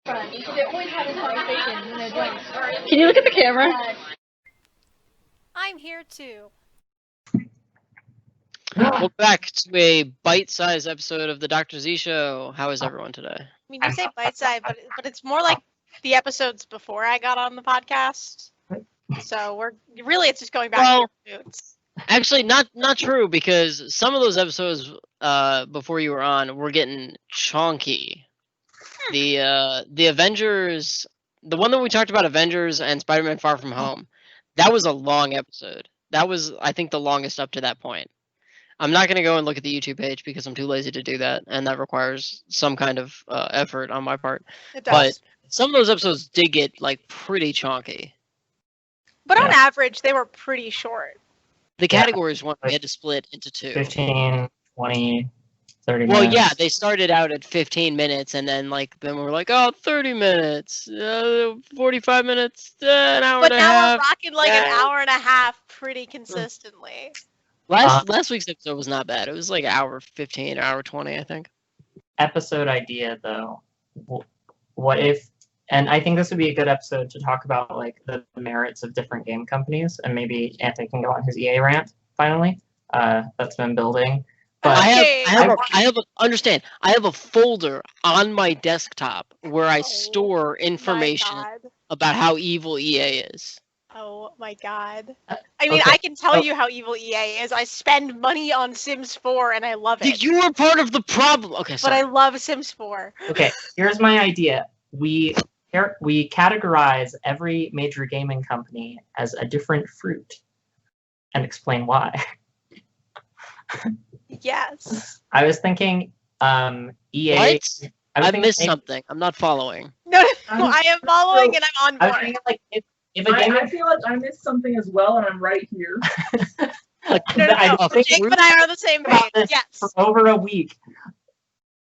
Can you look at the camera? I'm here too. Welcome back to a bite-sized episode of the Dr. Z Show. How is everyone today? I mean, you say bite-sized, but it's more like the episodes before I got on the podcast. So it's just going back to your roots. Actually, not true, because some of those episodes before you were on were getting chonky. The Avengers, the one that we talked about, Avengers and Spider-Man Far From Home, that was a long episode. That was, I think, the longest up to that point. I'm not going to go and look at the YouTube page because I'm too lazy to do that, and that requires some kind of effort on my part. It does. But some of those episodes did get like pretty chonky. But on average, they were pretty short. The categories we had to split into two. 15, 20, 30 Well, minutes. yeah, they started out at 15 minutes, and then we're like, oh, 30 minutes, 45 minutes, an hour and a half. But now we're rocking an hour and a half pretty consistently. Last week's episode was not bad. It was like hour 15, hour 20, I think. Episode idea, though. What if, and I think this would be a good episode to talk about like the merits of different game companies, and maybe Anthony can go on his EA rant finally. That's been building. But understand, I have a folder on my desktop where I store information about how evil EA is. Oh my god. I mean, I can tell you how evil EA is. I spend money on Sims 4 and I love it. You are part of the problem. Okay, sorry. But I love Sims 4. Okay, here's my idea. We categorize every major gaming company as a different fruit and explain why. Yes. I was thinking EA. What? I missed something. I'm not following. No, I am following and I'm on board. I was thinking, like, I feel like I missed something as well, and I'm right here. No. Jake and I are on the same page. Yes. For over a week.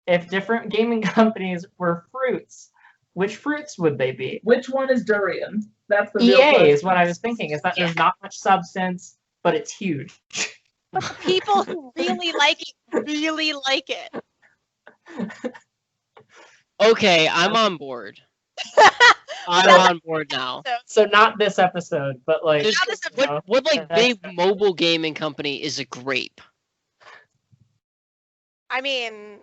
If different gaming companies were fruits, which fruits would they be? Which one is durian? That's the EA real question. is what I was thinking. Is that there's not much substance, but it's huge. But the people who really like it. Okay, I'm on board. I'm on board now. So not this episode, but like what big mobile gaming company is a grape? I mean,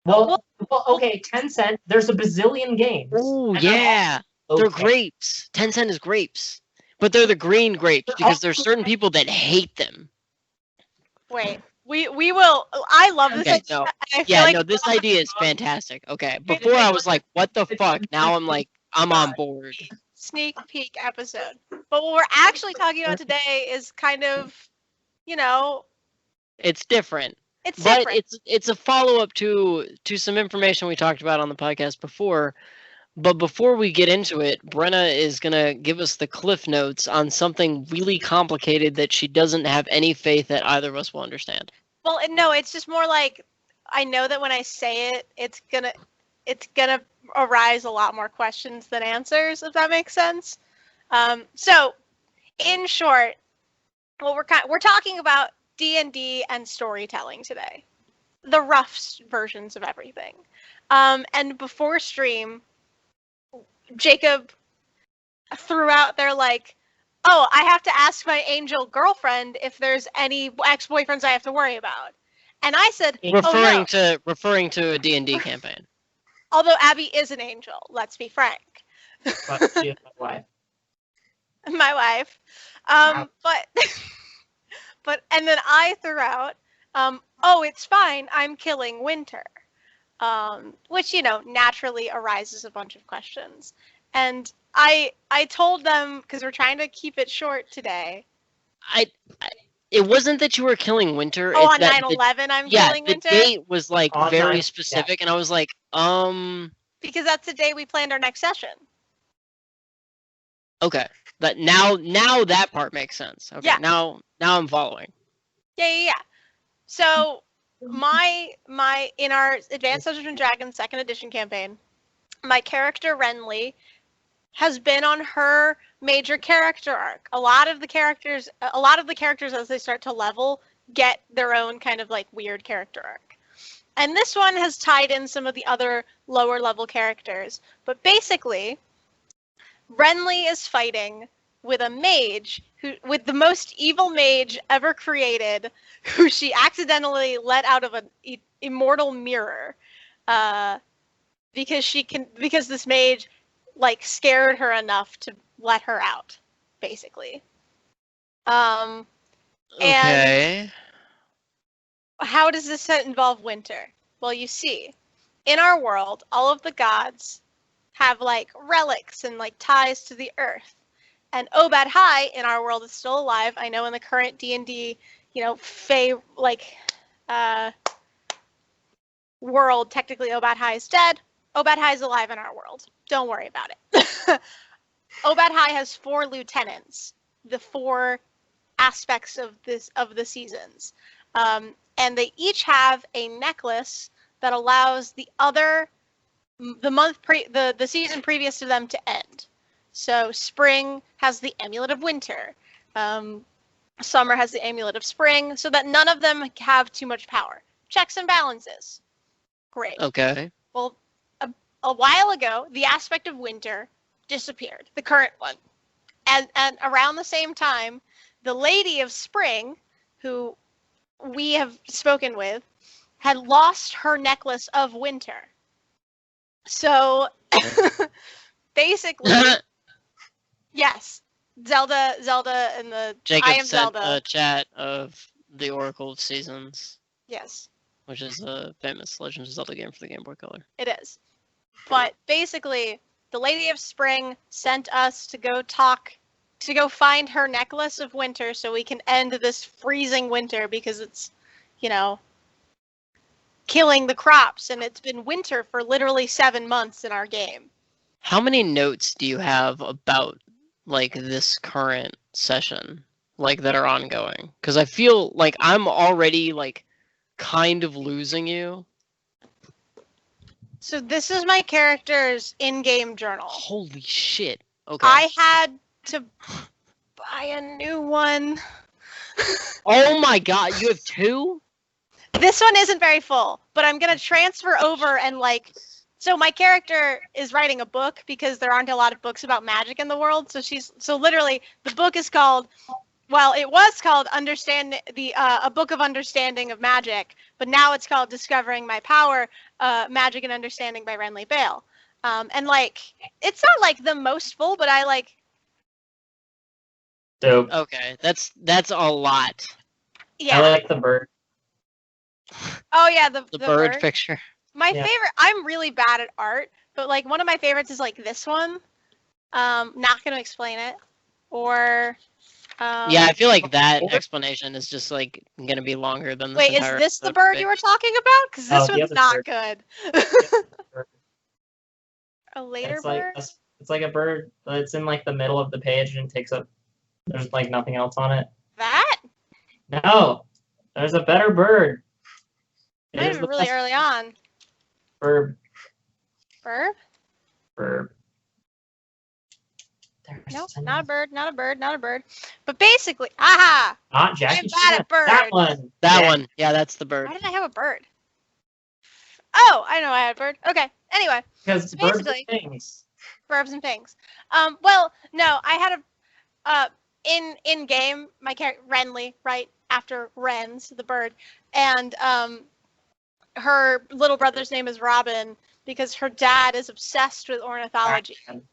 well, okay, Tencent. There's a bazillion games. Oh yeah, they're grapes. Tencent is grapes, but they're the green grapes because there's certain people that hate them. Wait, we will. I love this. Okay, this idea is fantastic. Okay, before I was like, what the fuck? Now I'm like, I'm on board. Sneak peek episode. But what we're actually talking about today is kind of, it's different. It's different. But it's a follow-up to some information we talked about on the podcast before. But before we get into it, Brenna is going to give us the cliff notes on something really complicated that she doesn't have any faith that either of us will understand. Well, no, it's just more like, I know that when I say it, it's gonna arise a lot more questions than answers, if that makes sense. So, in short, we're talking about D&D and storytelling today. The rough versions of everything. And before stream, Jacob threw out there like, oh, I have to ask my angel girlfriend if there's any ex-boyfriends I have to worry about. And I said, referring to a D&D campaign. Although Abby is an angel, let's be frank. But she is my wife. My wife. But and then I threw out, oh, it's fine, I'm killing Winter. Which, naturally arises a bunch of questions. And I told them, because we're trying to keep it short today. It wasn't that you were killing Winter. Oh, on 9/11 I'm killing Winter? Yeah, the date was like very specific, and I was like, Because that's the day we planned our next session. Okay. But now that part makes sense. Okay, yeah. Now I'm following. Yeah. So my in our Advanced Dungeons and Dragons 2nd edition campaign, my character Renly has been on her major character arc. A lot of the characters as they start to level get their own kind of like weird character arc. And this one has tied in some of the other lower level characters. But basically, Renly is fighting with a mage, with the most evil mage ever created, who she accidentally let out of an immortal mirror, because this mage like scared her enough to let her out, basically. And Okay. how does this set involve winter? Well, you see, in our world, all of the gods have like relics and like ties to the earth. And Obad High in our world is still alive. I know in the current D&D, Fae world, technically Obad High is dead. Obad High is alive in our world. Don't worry about it. Obad High has 4 lieutenants, the 4 aspects of the seasons. And they each have a necklace that allows the season previous to them to end. So spring has the amulet of winter. Summer has the amulet of spring, so that none of them have too much power. Checks and balances. Great. Okay. Well, a while ago, the aspect of winter disappeared, the current one. And around the same time, the Lady of Spring, who we have spoken with, had lost her necklace of winter. So basically, yes, Zelda and the Jacob I am sent Zelda. a chat of the Oracle of Seasons, Yes, which is a famous Legend of Zelda game for the Game Boy Color. it is. But basically, the Lady of Spring sent us to go find her necklace of winter so we can end this freezing winter, because it's, killing the crops, and it's been winter for literally 7 months in our game. How many notes do you have about like this current session, like that are ongoing? Because I feel like I'm already like kind of losing you. So this is my character's in-game journal. Holy shit. Okay. I had to buy a new one. Oh my god, you have 2? This one isn't very full, but I'm going to transfer over and so my character is writing a book because there aren't a lot of books about magic in the world. So literally the book is called, it was called A Book of Understanding of Magic, but now it's called Discovering My Power, Magic and Understanding by Renly Bale. And it's not like the most full, but I Dope. Okay, that's a lot. yeah. I like the bird. Oh yeah, the bird picture. My Yeah. favorite, I'm really bad at art, but one of my favorites is this one. Not gonna explain it. Or Yeah, I feel like that explanation is just gonna be longer than this wait, is entire this the episode bird today. you were talking about? Because this Oh, the one's other not bird. good. A later It's bird? it's like a bird, but it's in the middle of the page and takes up. There's nothing else on it. That? No, there's a better bird. It Might is have the been really best early on. bird. Bird? Bird. There's Nope, another- not a bird, not a bird, not a bird. But basically, aha! Not Jackie I'm bad Chan. at birds. That one. That Yeah. one. Yeah, that's the bird. Why did I have a bird? Oh, I know I had a bird. Okay. Anyway, Because So birds basically- are things. verbs and things. Well, no, I had a in game my character Renly, right after Ren's the bird, and her little brother's name is Robin because her dad is obsessed with ornithology. Batman.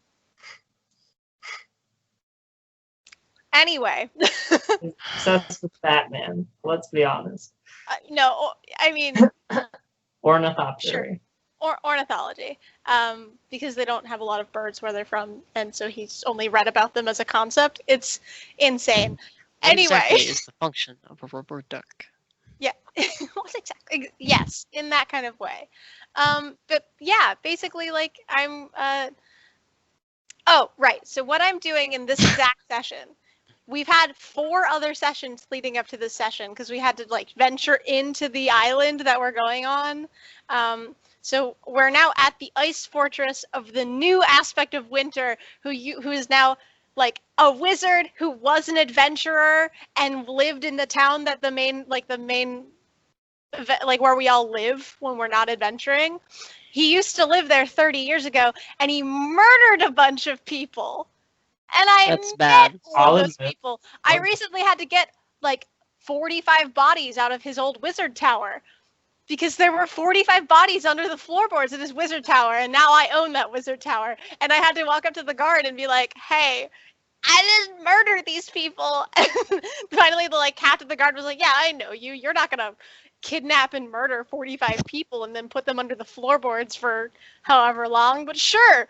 Anyway, Obsessed with Batman. Let's be honest. no, I mean Ornithoptery. ornithology, because they don't have a lot of birds where they're from, and so he's only read about them as a concept. It's insane. What Anyway. exactly is the function of a rubber duck? Yeah, what exactly? Yes, in that kind of way. But yeah, basically, I'm. Oh, right. So what I'm doing in this exact session, we've had 4 other sessions leading up to this session because we had to venture into the island that we're going on. So we're now at the ice fortress of the new aspect of winter, who is now a wizard who was an adventurer and lived in the town that the main like where we all live when we're not adventuring. He used to live there 30 years ago, and he murdered a bunch of people. And I That's met bad. all I'll of those admit. people. I recently had to get like 45 bodies out of his old wizard tower because there were 45 bodies under the floorboards of his wizard tower, and now I own that wizard tower. And I had to walk up to the guard and be like, "Hey, I didn't murder these people." And finally, the captain of the guard was like, "Yeah, I know you. You're not gonna kidnap and murder 45 people and then put them under the floorboards for however long, but sure."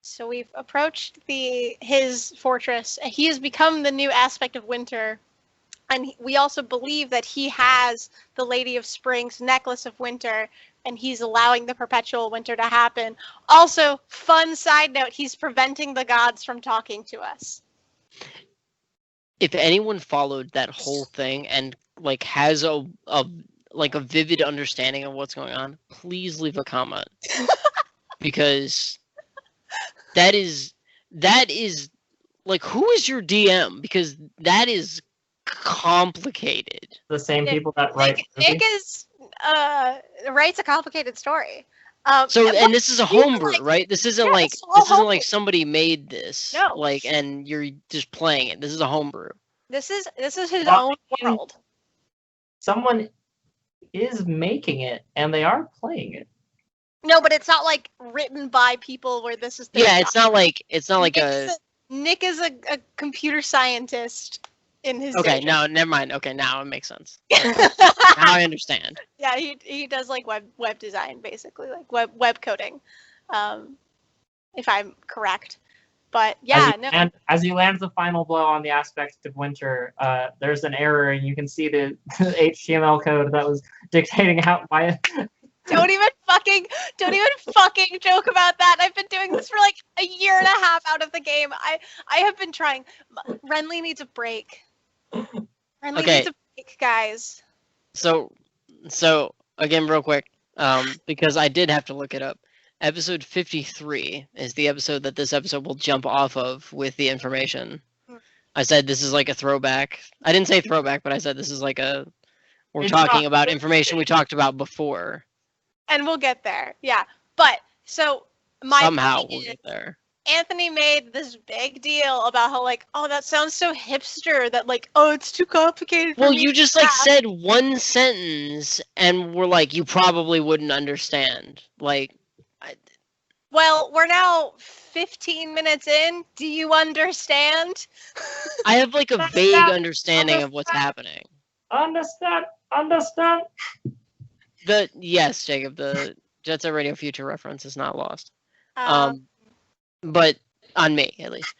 So we've approached his fortress. He has become the new aspect of winter. And we also believe that he has the Lady of Spring's necklace of winter, and he's allowing the perpetual winter to happen. Also, fun side note, he's preventing the gods from talking to us. If anyone followed that whole thing and has a vivid understanding of what's going on, please leave a comment. Because that is who is your DM? Because that is complicated. The same people that write. Nick writes a complicated story. And this is a homebrew, right? This isn't homebrew. Somebody made this. No. And you're just playing it. This is a homebrew. This is his own world. Someone is making it, and they are playing it. No, but it's not written by people where this is. It's not like Nick is a computer scientist in his. Okay, day no, never mind. Okay, now it makes sense. Now I understand. Yeah, he does web design, basically, web coding, if I'm correct. But yeah, And as you land the final blow on the aspect of winter, there's an error, and you can see the HTML code that was dictating out my. Don't even fucking joke about that. I've been doing this for a year and a half out of the game. I have been trying. Renly needs a break. Renly needs a break, guys. So again, real quick, because I did have to look it up. Episode 53 is the episode that this episode will jump off of with the information. I said this is like a throwback. I didn't say throwback, but I said this is we're talking about information we talked about before. And we'll get there. Yeah. But so somehow we'll get there. Anthony made this big deal about how oh, that sounds so hipster that oh, it's too complicated for me. Well, you just said one sentence and we're you probably wouldn't understand. Well, we're now 15 minutes in. Do you understand? I have a vague understanding of what's happening. Understand. Yes, Jacob, the Jet Set Radio Future reference is not lost. But on me, at least.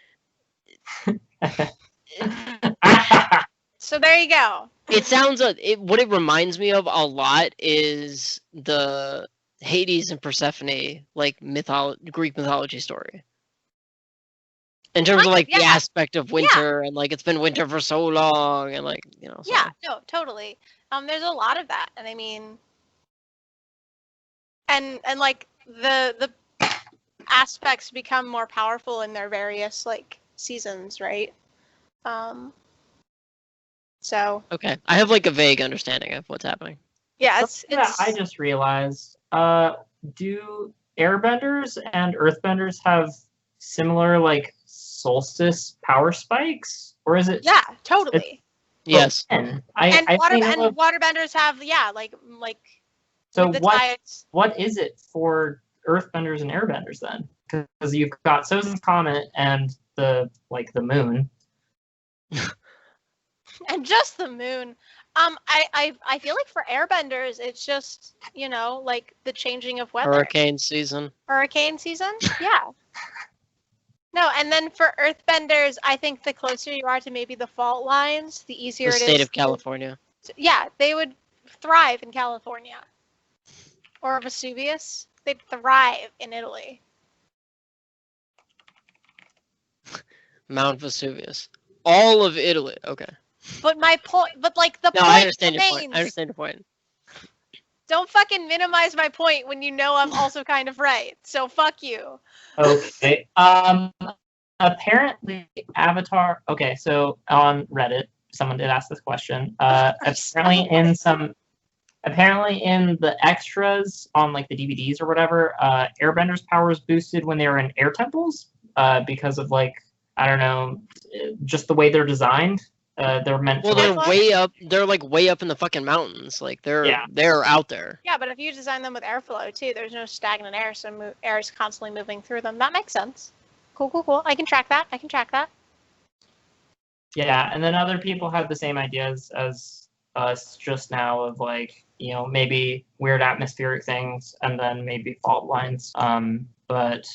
So there you go. It sounds what it reminds me of a lot is the Hades and Persephone Greek mythology story. In terms of the aspect of winter and it's been winter for so long and So. Yeah, no, totally. There's a lot of that, and I mean, and the aspects become more powerful in their various seasons, right? So. Okay, I have a vague understanding of what's happening. Yeah, I just realized. Do airbenders and earthbenders have similar solstice power spikes, or is it? Yeah, totally. Yes. Waterbenders have So what is it for earthbenders and airbenders then? Because you've got Sozin's Comet and the moon. And just the moon. I feel for airbenders, it's just, the changing of weather. Hurricane season. Yeah. No, and then for earthbenders, I think the closer you are to maybe the fault lines, the easier it is. The state of California. Yeah, they would thrive in California. Or Vesuvius. They'd thrive in Italy. Mount Vesuvius. All of Italy. Okay. But my point, the point I understand remains. your point. Don't fucking minimize my point when you know I'm also kind of right. So fuck you. Okay. Apparently Avatar. Okay, so on Reddit, someone did ask this question. Apparently in the extras on like the DVDs or whatever, Airbenders' powers boosted when they were in air temples, because of like, I don't know, just the way they're designed. They're meant Well, to. they're like- way up. They're like way up in the fucking mountains. Like they're out there. Yeah, but if you design them with airflow too, there's no stagnant air, so air is constantly moving through them. That makes sense. Cool. I can track that. Yeah, and then other people have the same ideas as us just now of like, maybe weird atmospheric things and then maybe fault lines. But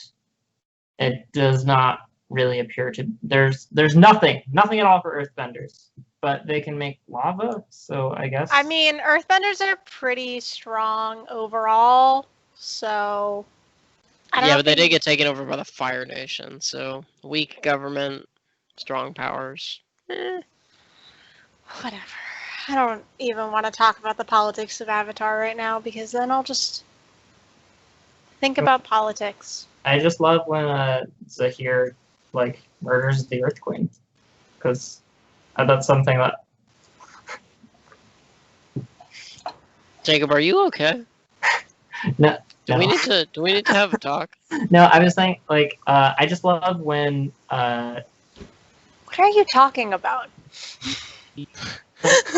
it does not really appear to. There's nothing at all for earthbenders, but they can make lava. So I guess. I mean, earthbenders are pretty strong overall, so. Yeah, but they did get taken over by the Fire Nation. So weak government, strong powers. Whatever. I don't even want to talk about the politics of Avatar right now because then I'll just think about politics. I just love when Zahir like murders the Earth Queen, because that's something that. Jacob, are you okay? No. Do we need to have a talk? No, I was saying like I just love when What are you talking about? the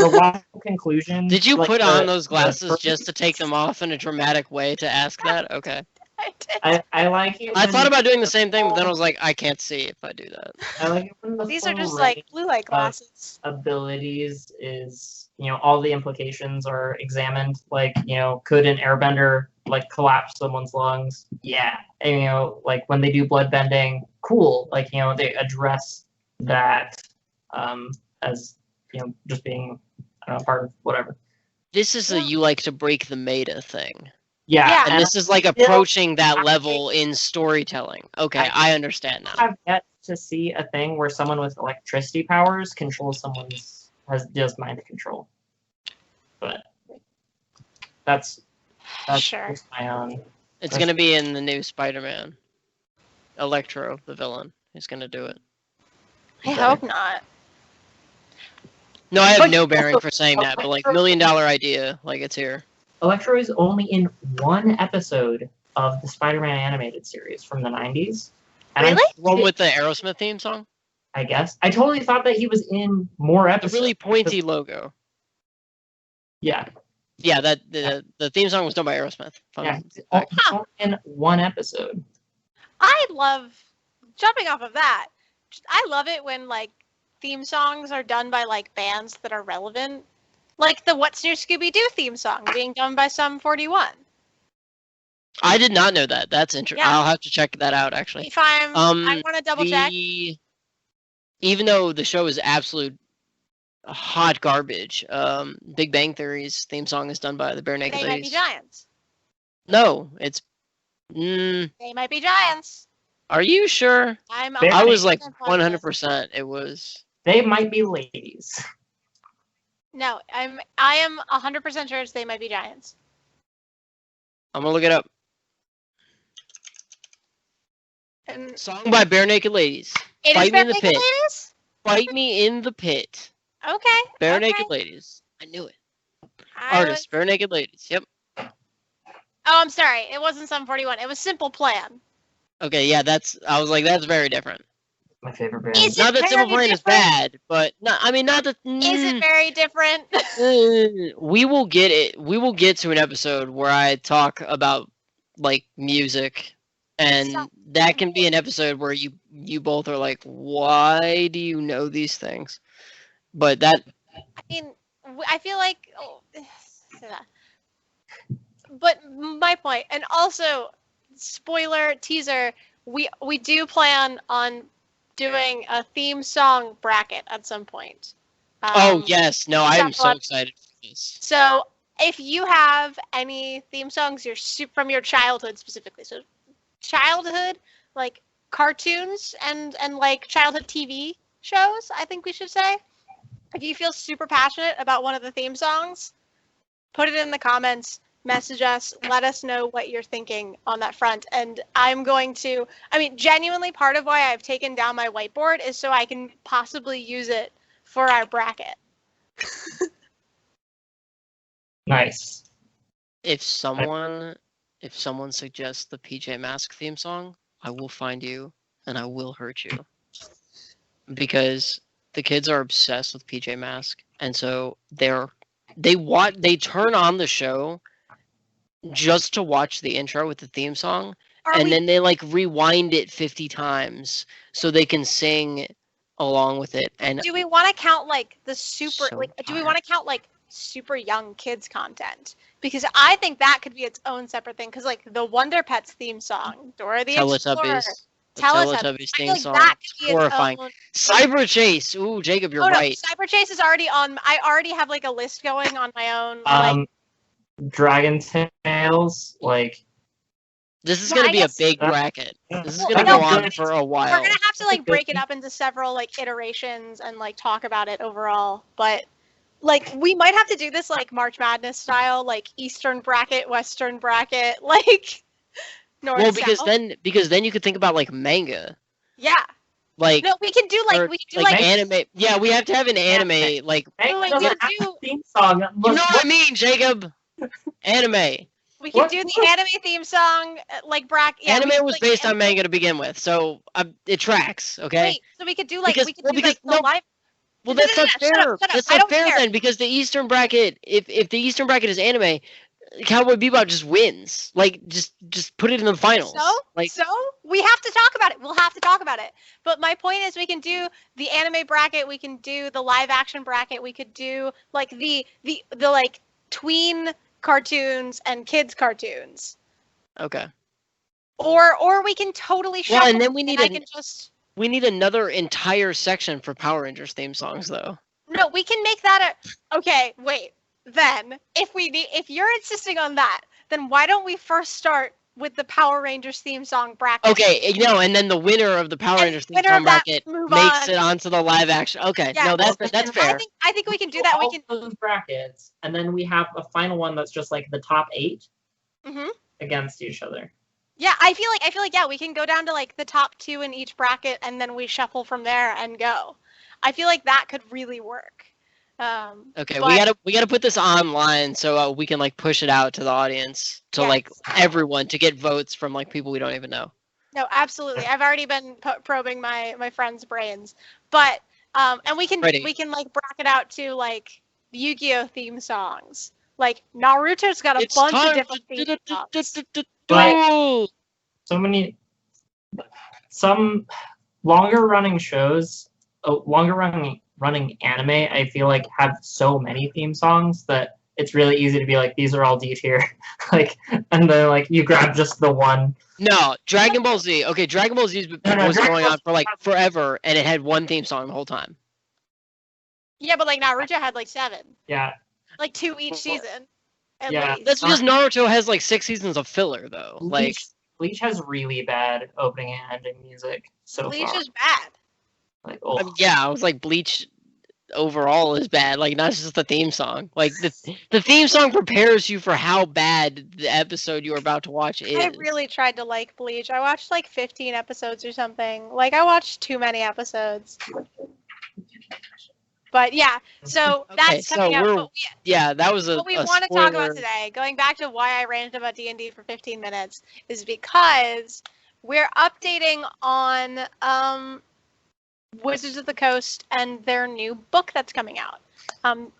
logical conclusion. Did you like, put on those the glasses perfect- just to take them off in a dramatic way to ask that? Okay. I did. I like it. I when thought about doing the same thing, but then I was like, I can't see if I do that. I like it when the These are full just range like blue light glasses. abilities is all the implications are examined. Like could an airbender like collapse someone's lungs? Yeah, and like when they do blood bending, cool. Like they address that as just being part of whatever. This is a you like to break the meta thing. Yeah. And this is like approaching that level in storytelling. Okay, I understand now. I've yet to see a thing where someone with electricity powers controls does mind control. But that's Sure. just my own. It's gonna be in the new Spider-Man. Electro, the villain, is gonna do it. I hope not. No, I have But- no bearing for saying that, but like $1 million idea, like it's here. Electro is only in one episode of the Spider-Man animated series from the 90s. And Really? The one with the Aerosmith theme song? I guess. I totally thought that he was in more The episodes. really pointy logo. Yeah. Yeah, that the theme song was done by Aerosmith. Fun Yeah. fact. He's only in one episode. I love jumping off of that. I love it when like theme songs are done by like bands that are relevant. Like the What's New Scooby-Doo theme song being done by Sum 41. I did not know that. That's interesting. Yeah. I'll have to check that out actually. If I want to double check. Even though the show is absolute hot garbage, Big Bang Theory's theme song is done by the Bare Naked They might be Ladies. giants. No, it's. They might be giants. Are you sure? I'm. Bare I was 100% like positive. 100%. It was. They might be ladies. No, I am 100% sure it's They Might Be Giants. I'm gonna look it up. And Song by Bare Naked Ladies. it Fight is Me in Bare the Naked Pit. Ladies? Fight Me in the Pit. Okay. Bare okay. Naked Ladies. I knew it. I Artist. Bare Naked Ladies. Yep. Oh, I'm sorry. It wasn't Sum 41. It was Simple Plan. Okay. Yeah. I was like, that's very different. My favorite band. Is it Not that Simple very Plan is different? bad, but no. I mean, not that. Is it very different? We will get it. We will get to an episode where I talk about like music, and So- that can be an episode where you both are like, why do you know these things? But that I mean, I feel like. Oh, but my point, and also, spoiler teaser, we do plan on doing a theme song bracket at some point. oh yes, no, I am so Chocolate. excited for this. So if you have any theme songs from your childhood specifically, so childhood like cartoons and like childhood TV shows, I think we should say. If you feel super passionate about one of the theme songs, put it in the comments, message us, let us know what you're thinking on that front. And I'm going to, I mean, genuinely part of why I've taken down my whiteboard is so I can possibly use it for our bracket. Nice. If someone suggests the PJ Masks theme song, I will find you and I will hurt you. Because the kids are obsessed with PJ Masks, and so they turn on the show just to watch the intro with the theme song, then they like rewind it 50 times so they can sing along with it. And do we want to count like the super So like do we tired. want to count like super young kids content? Because I think that could be its own separate thing. Because like the Wonder Pets theme song, Dora the Explorer, Teletubbies. The Teletubbies. Teletubbies I feel theme like song. that could be Horrifying. its own. Cyber Chase. Ooh, Jacob, you're right. No, Cyber Chase is already on. I already have like a list going on my own. Like, Dragon Tales, like This is Yeah, gonna I be guess- a big bracket. This is Well, gonna no, go on but for a we're while. gonna have to like That's a break good it up into several like iterations and like talk about it overall. But like we might have to do this like March Madness style, like Eastern bracket, Western bracket, like North. Well, because South. then you could think about like manga, Yeah. like No, we can do like or, we can do like anime. Yeah, we have to have an anime like. Meg wait, doesn't we have do- a theme song. You know what I mean, Jacob? Anime. we can What? do the anime theme song like bracket. Yeah, we Anime could, was like, based on anime- manga to begin with, so it tracks. Okay. Wait, so we could do like Because- we could well, do because- like the no, live. Well, No, that's no, not no, fair. shut up. That's I not don't fair care. then, because the Eastern bracket, if the Eastern bracket is anime, Cowboy Bebop just wins. Like, just put it in the finals. So we have to talk about it. We'll have to talk about it. But my point is, we can do the anime bracket. We can do the live action bracket. We could do like the like tween cartoons and kids cartoons. Okay. Or we can totally shuffle. Well, and then we need I an- can just We need another entire section for Power Rangers theme songs, though. no. We can make that a okay. Wait. Then if you're insisting on that, then why don't we first start with the Power Rangers theme song bracket? Okay, and then the winner of the Power And Rangers theme winner song of that bracket move makes on. it onto the live action. Okay, Yeah, no, that's well, fair. I think we can do that. We all can. those brackets, and then we have a final one that's just like the top 8 Mhm. against each other. Yeah, I feel like yeah, we can go down to like the top 2 in each bracket, and then we shuffle from there and go. I feel like that could really work. Okay, but- we gotta put this online so we can like push it out to the audience, to Yes. like everyone, to get votes from like people we don't even know. No, absolutely. I've already been probing my friends' brains, but and we can Ready. like bracket out to like Yu-Gi-Oh theme songs. Like Naruto's got a It's bunch of time different to theme songs. But- So many, some longer running shows, longer running anime, I feel like have so many theme songs that it's really easy to be like, these are all D tier, like, and then like you grab just the one. No, Dragon Ball Z. Okay, Dragon Ball Z was Dragon going Ball on for like forever, and it had one theme song the whole time. Yeah, but like Naruto had like 7, Yeah, like 2 each season. At Yeah. least. That's because Naruto has like 6 seasons of filler, though. Like, Bleach has really bad opening and ending music so Bleach far. is bad. Like, I mean, yeah, I was like, Bleach overall is bad. Like, not just the theme song. Like, the theme song prepares you for how bad the episode you're about to watch is. I really tried to like Bleach. I watched like 15 episodes or something. Like I watched too many episodes. But yeah, so Okay, that's so coming out. we're- But Yeah, that was what we a want to talk spoiler. about today, going back to why I ranted about D&D for 15 minutes, is because we're updating on Wizards of the Coast and their new book that's coming out.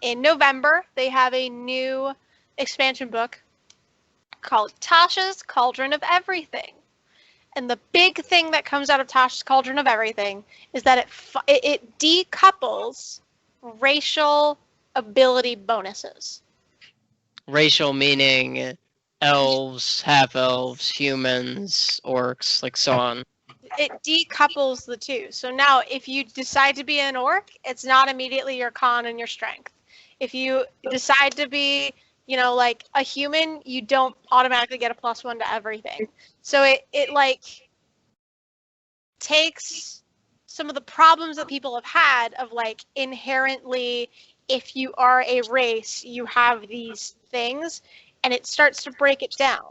In November, they have a new expansion book called Tasha's Cauldron of Everything. And the big thing that comes out of Tasha's Cauldron of Everything is that it decouples racial ability bonuses. Racial meaning elves, half-elves, humans, orcs, like so on. It decouples the two. So now if you decide to be an orc, it's not immediately your con and your strength. If you decide to be, like a human, you don't automatically get a +1 to everything. So it like takes some of the problems that people have had of like inherently, if you are a race, you have these things, and it starts to break it down.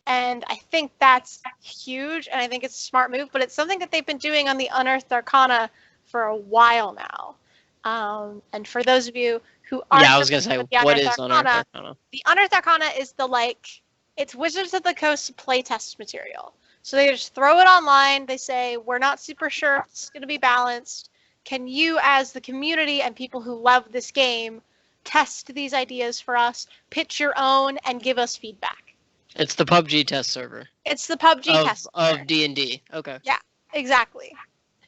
And I think that's huge, and I think it's a smart move, but it's something that they've been doing on the Unearthed Arcana for a while now. And for those of you who aren't Yeah, I was gonna say, familiar with the what Unearthed is Unearthed Arcana, Arcana? the Unearthed Arcana is it's Wizards of the Coast playtest material. So they just throw it online. They say, we're not super sure if it's going to be balanced. Can you, as the community and people who love this game, test these ideas for us, pitch your own, and give us feedback? It's the PUBG test server. It's the PUBG test server. Of D&D. Okay. Yeah, exactly.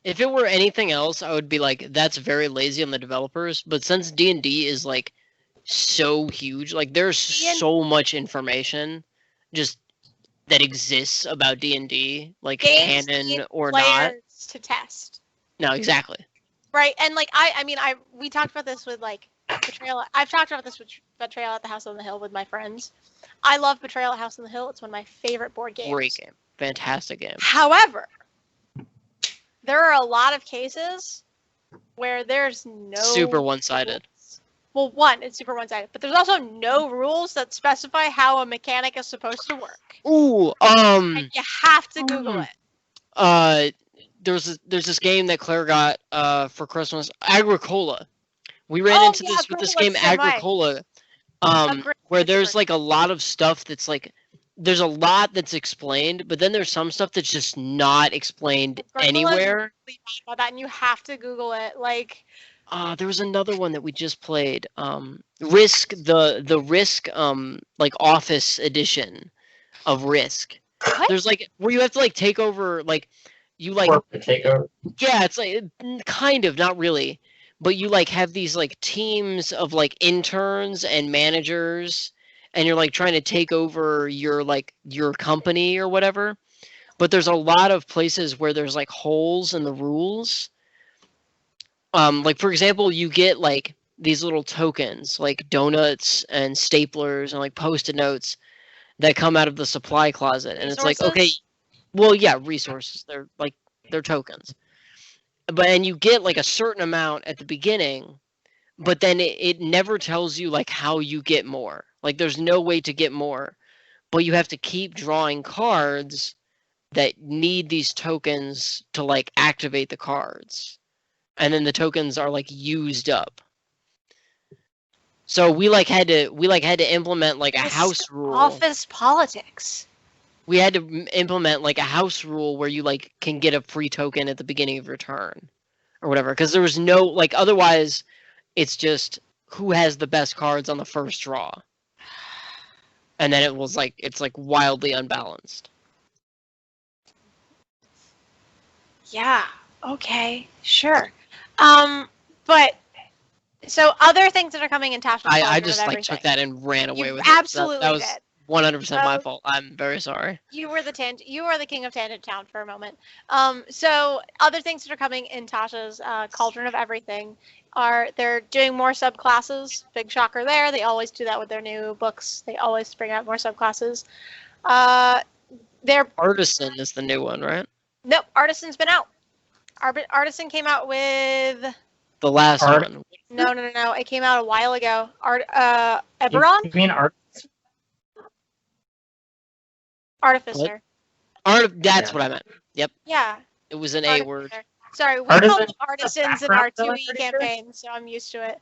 If it were anything else, I would be like, that's very lazy on the developers. But since D&D is like so huge, like there's so much information just that exists about D&D, like Games canon need or not. players to test. No, exactly. Right, and like we talked about this with like Betrayal. I've talked about this with Betrayal at the House on the Hill with my friends. I love Betrayal at House on the Hill. It's one of my favorite board games. Great game. Fantastic game. However, there are a lot of cases where there's no Super one-sided. Well, one, it's super one-sided, but there's also no rules that specify how a mechanic is supposed to work. Ooh, And you have to Google it. There's this game that Claire got for Christmas, Agricola. We ran into this with this game Agricola, where there's like a lot of stuff that's like, there's a lot that's explained, but then there's some stuff that's just not explained anywhere. Really bad about that, and you have to Google it. Like, there was another one that we just played, Risk, the Risk like Office edition of Risk. what? There's like where you have to like take over, like you like Corporate takeover. yeah, it's like kind of, not really, but you like have these like teams of like interns and managers, and you're like trying to take over your company or whatever. But there's a lot of places where there's like holes in the rules. Like for example, you get like these little tokens, like donuts and staplers and like post-it notes that come out of the supply closet, and it's like, okay, well, yeah, resources. They're tokens, and you get like a certain amount at the beginning, but then it never tells you like how you get more. Like there's no way to get more, but you have to keep drawing cards that need these tokens to like activate the cards. And then the tokens are like used up. So we had to implement like a house rule. Office politics. We had to implement like a house rule where you like can get a free token at the beginning of your turn or whatever, because there was no like, otherwise it's just who has the best cards on the first draw. And then it's like wildly unbalanced. Yeah. Okay. Sure. But so other things that are coming in Tasha's I just like took that and ran away with it. Absolutely That was did. 100% my fault. I'm very sorry. You were the king of Tangent Town for a moment. So other things that are coming in Tasha's Cauldron of Everything are they're doing more subclasses. Big shocker there. They always do that with their new books. They always bring out more subclasses. Artisan is the new one, right? Nope, Artisan's been out. Artisan came out with the last one. No. It came out a while ago. Eberron? You mean Artificer. That's what I meant. Yep. Yeah. It was an Artificer. A word. Sorry, we call them artisans in our 2E campaign, so I'm used to it.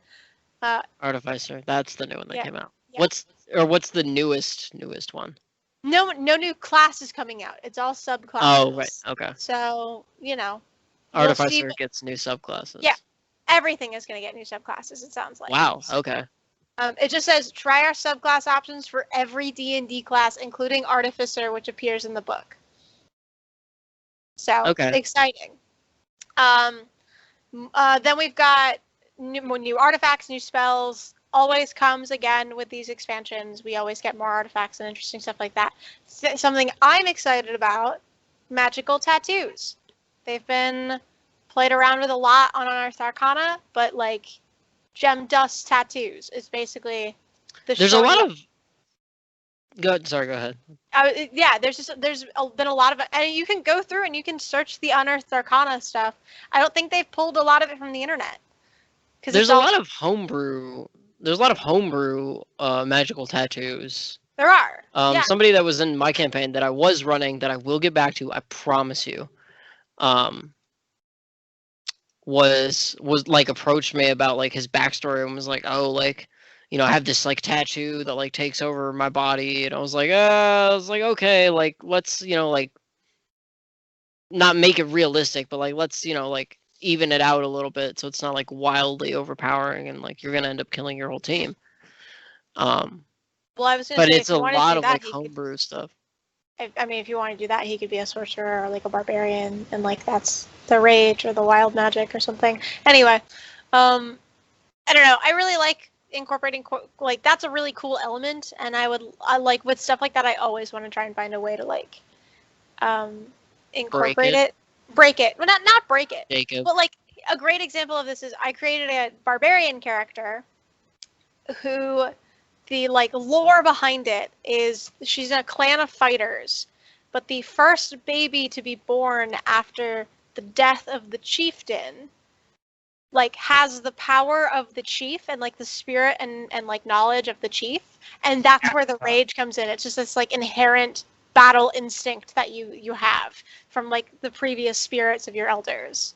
Artificer. That's the new one that came out. Yeah. What's the newest one? No new class is coming out. It's all subclasses. Oh, right. Okay. So, Artificer gets new subclasses. Yeah. Everything is going to get new subclasses, it sounds like. Wow. Okay. It just says, try our subclass options for every D&D class, including Artificer, which appears in the book. So, exciting. Then we've got new artifacts, new spells. Always comes again with these expansions. We always get more artifacts and interesting stuff like that. Something I'm excited about, magical tattoos. They've been played around with a lot on Unearthed Arcana, but like gem dust tattoos is basically There's a lot of go ahead. Yeah, there's been a lot of it, and you can go through and you can search the Unearthed Arcana stuff. I don't think they've pulled a lot of it from the internet. There's a lot of homebrew magical tattoos. There are. Somebody that was in my campaign that I was running that I will get back to, I promise you. was like approached me about like his backstory and was like, oh, like, you know, I have this like tattoo that like takes over my body, and I was like, okay, like let's, you know, like not make it realistic, but like let's, you know, like even it out a little bit so it's not like wildly overpowering and like you're gonna end up killing your whole team. Well, I was gonna But say it's if a you wanted to lot do of that, like he could. homebrew stuff. I mean, if you want to do that, he could be a sorcerer or like a barbarian, and like that's the rage or the wild magic or something. Anyway, I don't know. I really like incorporating like that's a really cool element, and I like with stuff like that. I always want to try and find a way to like incorporate it. Break it. Well, not break it. Jacob. But like a great example of this is I created a barbarian character who the like lore behind it is she's in a clan of fighters, but the first baby to be born after the death of the chieftain like has the power of the chief and like the spirit and like knowledge of the chief, and that's where the rage comes in. It's just this like inherent battle instinct that you have from like the previous spirits of your elders.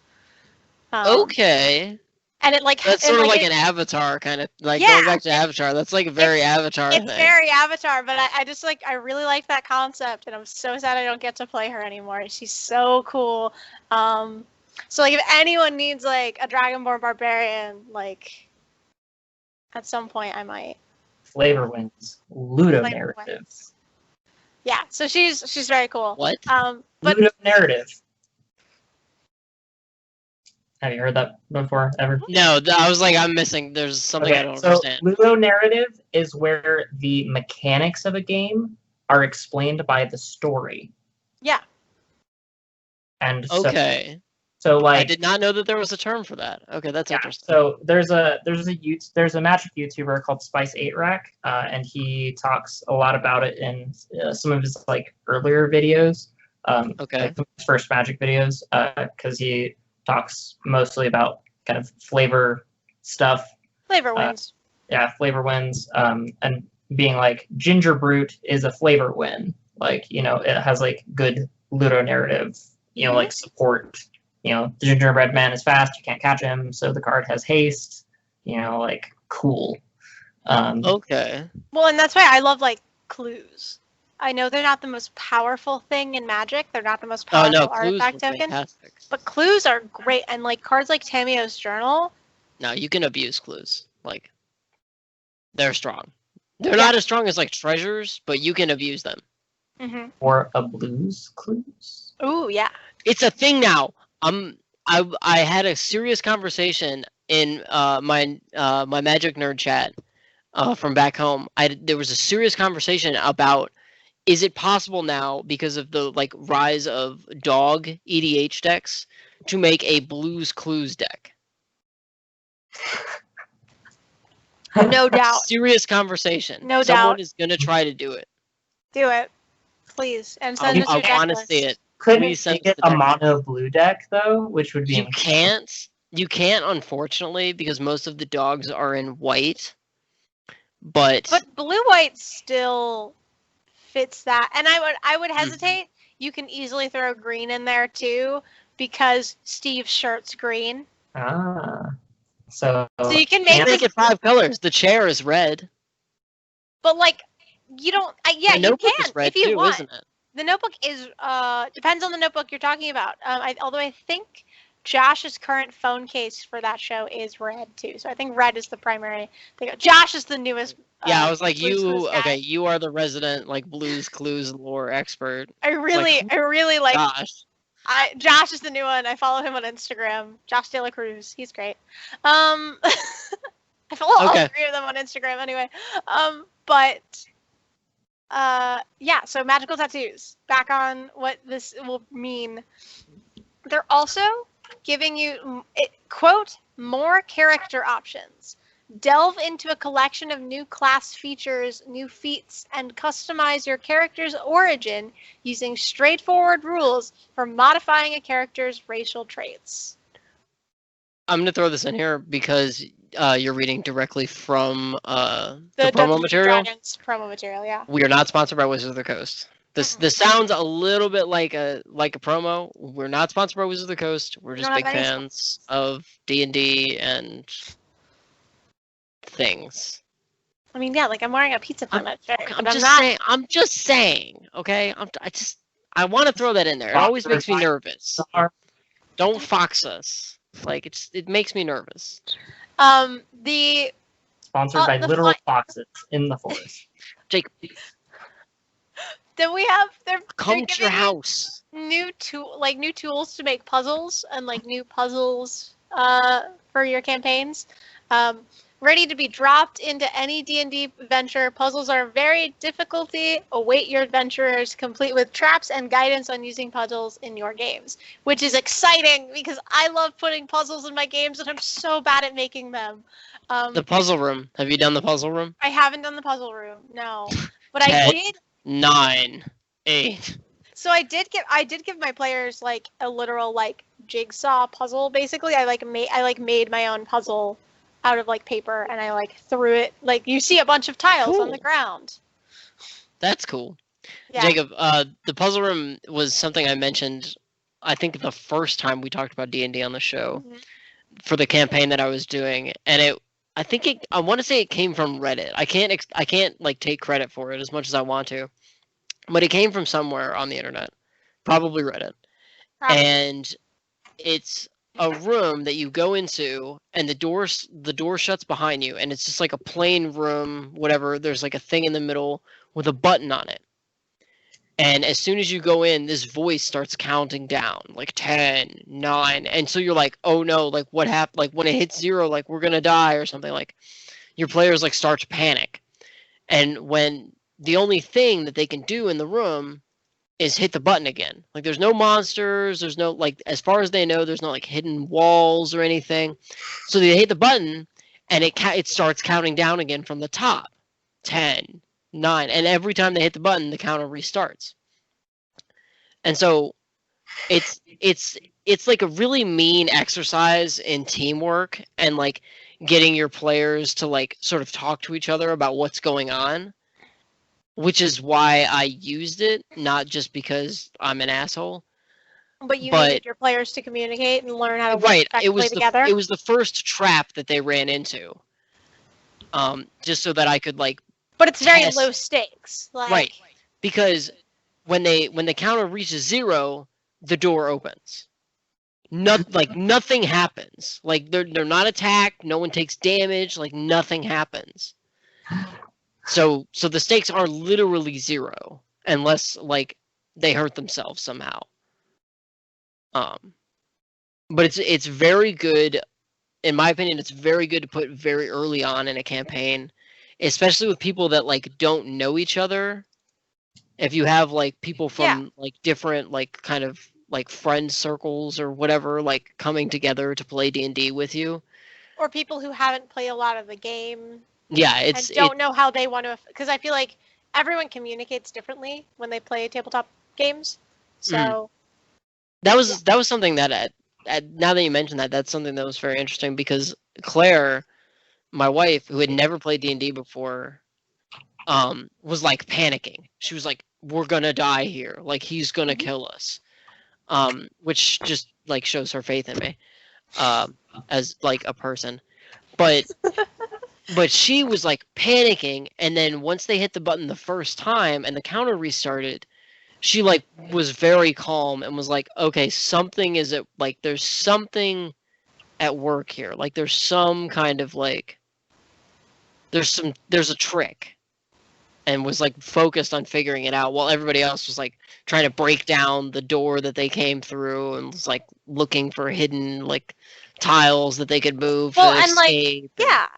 Okay. And it like that's sort of like an Avatar kind of like going back to Avatar. That's like a very Avatar thing. It's very Avatar, but I just like I really like that concept, and I'm so sad I don't get to play her anymore. She's so cool. So like if anyone needs like a Dragonborn barbarian, like at some point I might. Flavor wins. Ludo narrative. Yeah, so she's very cool. What? But Ludo narrative. Have you heard that before, ever? No, I was like, I'm missing. There's something I don't understand. Ludo narrative is where the mechanics of a game are explained by the story. Yeah. And okay. So like, I did not know that there was a term for that. Okay, that's interesting. So there's a Magic YouTuber called Spice8Rack, and he talks a lot about it in some of his like earlier videos. Okay. Like his first Magic videos, because he talks mostly about kind of flavor stuff. Flavor wins. Flavor wins. And being like Ginger Brute is a flavor win. Like, you know, it has like good Ludo narrative, you know, like support. You know, the gingerbread man is fast, you can't catch him, so the card has haste. You know, like cool. Okay. Well, and that's why I love like clues. I know they're not the most powerful thing in Magic. They're not the most powerful artifact token. Fantastic. But clues are great, and like cards like Tamio's Journal. No, you can abuse clues. Like, they're strong. They're not as strong as like treasures, but you can abuse them. Mm-hmm. Or a blues clues. Ooh, yeah. It's a thing now. I had a serious conversation in my Magic nerd chat from back home. There was a serious conversation about, is it possible now, because of the like rise of dog EDH decks, to make a blues clues deck? No doubt. Serious conversation. No Someone doubt. is gonna try to do it. Do it, please, and send us your deck I want to list. see it. Couldn't you get a mono blue deck though, which would be You can't, unfortunately, because most of the dogs are in white. But blue white still fits that, and I would hesitate. You can easily throw green in there too, because Steve's shirt's green. So you can make it 5 colors. The chair is red. But like, you don't. You can is red if you too, want. isn't it? The notebook is depends on the notebook you're talking about. Although I think Josh's current phone case for that show is red too. So I think red is the primary thing. Josh is the newest. I was like, you are the resident like blues clues lore expert. I really like. Josh. Josh is the new one. I follow him on Instagram. Josh De La Cruz. He's great. I follow all 3 of them on Instagram anyway. So magical tattoos. Back on what this will mean. They're also giving you, quote, more character options. Delve into a collection of new class features, new feats, and customize your character's origin using straightforward rules for modifying a character's racial traits. I'm going to throw this in here because you're reading directly from the promo material. Dragons promo material, yeah. We are not sponsored by Wizards of the Coast. This sounds a little bit like a promo. We're not sponsored by Wizards of the Coast. We're We just don't big have any fans of D&D and things. I mean, yeah, like I'm wearing a Pizza Planet shirt, Okay, but I'm not. I'm just saying. Okay, I want to throw that in there. It always makes me nervous. Don't fox us. Like it makes me nervous. The Sponsored by the literal fi- foxes in the forest. Jake, then we have they're come to your giving house. new tools to make puzzles and like new puzzles for your campaigns. Ready to be dropped into any D&D adventure. Puzzles are very difficulty. Await your adventurers, complete with traps and guidance on using puzzles in your games, which is exciting because I love putting puzzles in my games and I'm so bad at making them. The puzzle room. Have you done the puzzle room? I haven't done the puzzle room, no, but 10, I did. 9, 8. So I did give my players like a literal like jigsaw puzzle. Basically, I made my own puzzle out of like paper and I like threw it like you see a bunch of tiles on the Cool. ground. That's cool. Yeah. Jacob, the puzzle room was something I mentioned. I think the first time we talked about D&D on the show Mhm. for the campaign that I was doing, and I want to say it came from Reddit. I can't like take credit for it as much as I want to, but it came from somewhere on the internet, probably Reddit. Probably. And it's a room that you go into and the door shuts behind you and it's just like a plain room, whatever. There's like a thing in the middle with a button on it. And as soon as you go in, this voice starts counting down, like 10, 9. And so you're like, oh no, like what happened? Like when it hits 0, like we're going to die or something. Like your players like start to panic. And when the only thing that they can do in the room is hit the button again. Like there's no monsters, there's no like as far as they know, there's no like hidden walls or anything. So they hit the button and it starts counting down again from the top. 10, 9, and every time they hit the button, the counter restarts. And so it's like a really mean exercise in teamwork and like getting your players to like sort of talk to each other about what's going on. Which is why I used it, not just because I'm an asshole. But you needed your players to communicate and learn how to work effectively together. It was the first trap that they ran into. Just so that I could like. But it's very low stakes. Like... Right, because when the counter reaches 0, the door opens. Nothing happens. Like they're not attacked. No one takes damage. Like nothing happens. So the stakes are literally 0 unless like they hurt themselves somehow. But it's very good, in my opinion. It's very good to put very early on in a campaign, especially with people that like don't know each other. If you have like people from like different like kind of like friend circles or whatever like coming together to play D&D with you, or people who haven't played a lot of the game. Yeah, and don't know how they want to, because I feel like everyone communicates differently when they play tabletop games. So that was something that now that you mentioned that, that's something that was very interesting because Claire, my wife, who had never played D&D before, was like panicking. She was like, "We're gonna die here. Like he's gonna kill us," which just like shows her faith in me, as like a person, but. But she was like panicking, and then once they hit the button the first time and the counter restarted, she like was very calm and was like, okay, something is at like there's something at work here. Like there's some kind of like there's a trick, and was like focused on figuring it out while everybody else was like trying to break down the door that they came through and was like looking for hidden like tiles that they could move to escape. Like,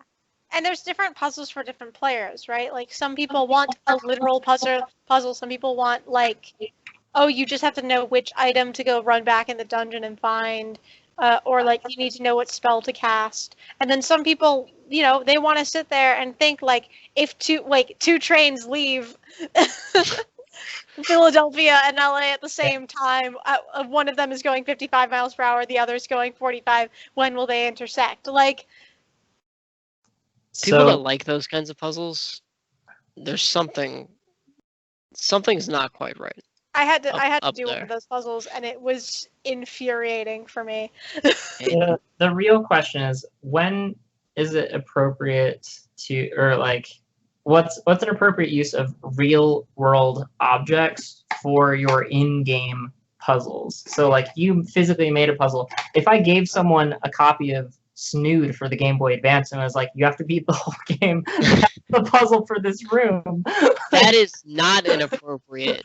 and there's different puzzles for different players, right? Like some people want a literal puzzle. Some people want like, oh, you just have to know which item to go run back in the dungeon and find, or like you need to know what spell to cast. And then some people, you know, they want to sit there and think like if two trains leave Philadelphia and LA at the same time, one of them is going 55 miles per hour, the other is going 45. When will they intersect? Like. People that like those kinds of puzzles, there's something Something's not quite right. I had to Up do one there. of those puzzles, and it was infuriating for me. The real question is, when is it appropriate to, or like, what's an appropriate use of real world objects for your in-game puzzles? So like, you physically made a puzzle. If I gave someone a copy of Snood for the Game Boy Advance and I was like, you have to beat the whole game, that's the puzzle for this room. That is not an appropriate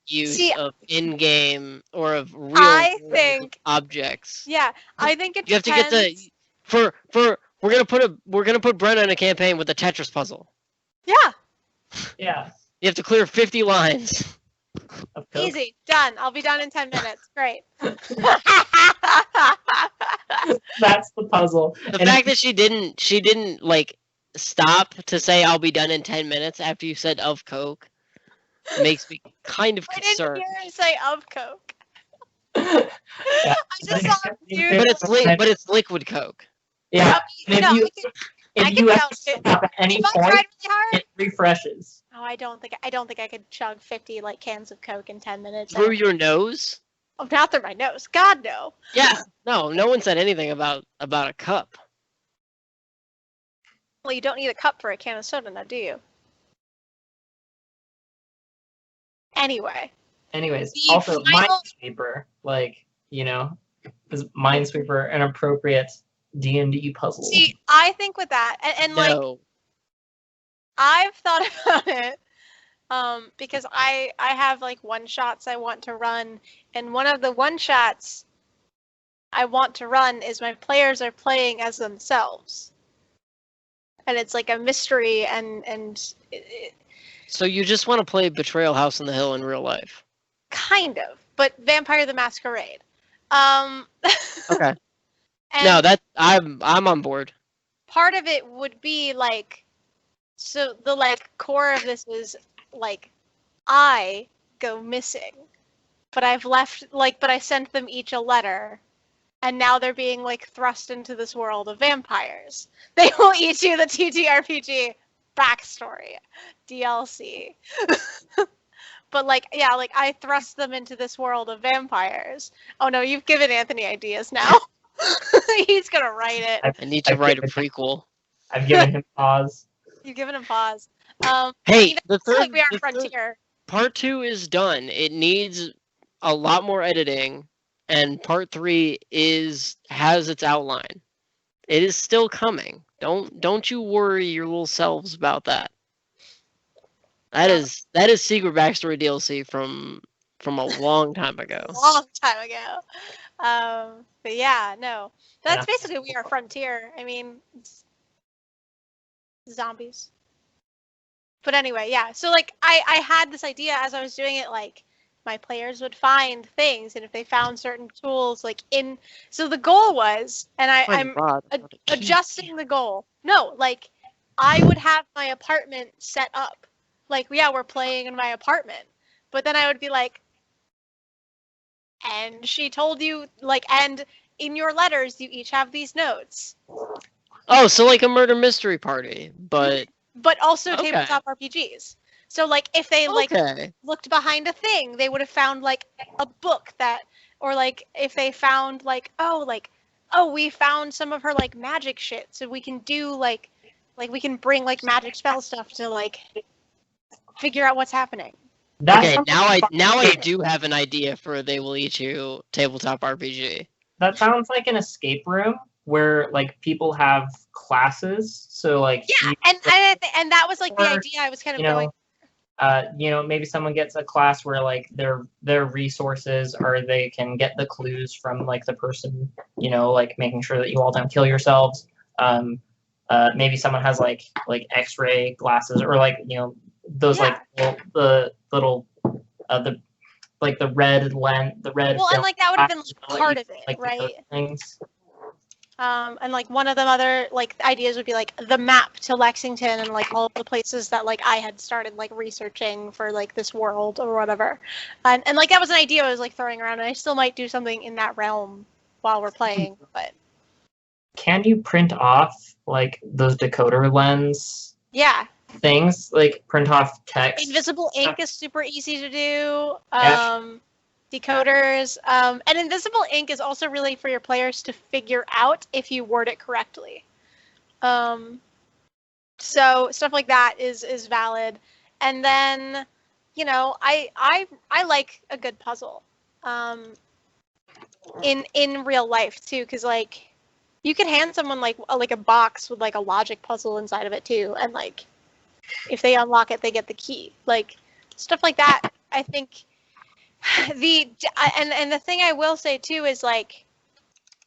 use See, of in-game or of real I world think- objects. Yeah, I think it You have to depends. get the we're gonna put Brenna in a campaign with the Tetris puzzle. Yeah, Yeah. You have to clear 50 lines. Of Coke. easy, done. I'll be done in 10 minutes. Great. That's the puzzle. The And fact that she didn't like stop to say I'll be done in 10 minutes after you said of Coke makes me kind of I didn't concerned. hear him say of Coke. Yeah. I just saw him do. But it's liquid Coke. Yeah. And No, if I you can have tell to it. stop at any If I point, tried really hard. it refreshes. Oh, I don't think I could chug 50 like cans of Coke in 10 minutes. Through your nose? Oh, not through my nose. God no. Yeah. No one said anything about a cup. Well, you don't need a cup for a can of soda now, do you? Anyway. Anyways, The also final- Minesweeper, like, is Minesweeper an appropriate D&D puzzle? See, I think with that, and like No. I've thought about it, because I have like one shots I want to run, and one of the one shots I want to run is my players are playing as themselves, and it's like a mystery, and So you just want to play Betrayal House on the Hill in real life? kind of, but Vampire the Masquerade. Okay. And No, I'm on board. part of it would be like, so the like core of this is like I go missing, but I sent them each a letter, and now they're being like thrust into this world of vampires. They will each do the TTRPG backstory DLC. But like, yeah, like I thrust them into this world of vampires. Oh no, you've given Anthony ideas now. He's gonna write it. I need to I've write a given- prequel. I've given him pause. You've given him pause. Hey, the it's like third, we are the third Frontier. part 2 is done. It needs a lot more editing, and part 3 has its outline. It is still coming. Don't you worry your little selves about that. That is secret backstory DLC from a long time ago. Long time ago. But yeah, no. That's basically We Are Frontier. I mean, it's zombies. But anyway, yeah. So like I had this idea as I was doing it, like my players would find things, and if they found certain tools like so the goal was, and I'm adjusting the goal. No, like I would have my apartment set up. Like, yeah, we're playing in my apartment. But then I would be like, and she told you, like, and in your letters, you each have these notes. Oh, so like a murder mystery party, but also Okay. tabletop RPGs. So, like, if they, like, okay. looked behind a thing, they would have found, like, a book that, or, like, if they found, like, oh, we found some of her, like, magic shit, so we can do, like we can bring, like, magic spell stuff to, like, figure out what's happening. Okay, now I do have an idea for They Will Eat You tabletop RPG. That sounds like an escape room where like people have classes. So like Yeah, and that was like the Or, idea I was kind of you know, going. maybe someone gets a class where like their resources are they can get the clues from like the person, like making sure that you all don't kill yourselves. Maybe someone has like X-ray glasses or like those Yeah. like the little the red lens, the red. Well, and like that would have been glasses, like part of it, like, right? those things. And like one of the other like ideas would be like the map to Lexington and like all of the places that like I had started like researching for like this world or whatever. And like that was an idea I was like throwing around, and I still might do something in that realm while we're playing, but Can you print off like those decoder lens? yeah. things like print off text. Invisible ink is super easy to do. Yeah. Decoders. And invisible ink is also really for your players to figure out if you word it correctly. So stuff like that is valid. And then, you know, I like a good puzzle. In real life too, because like you could hand someone like a box with like a logic puzzle inside of it too, and like if they unlock it, they get the key. Like stuff like that. I think and the thing I will say too is like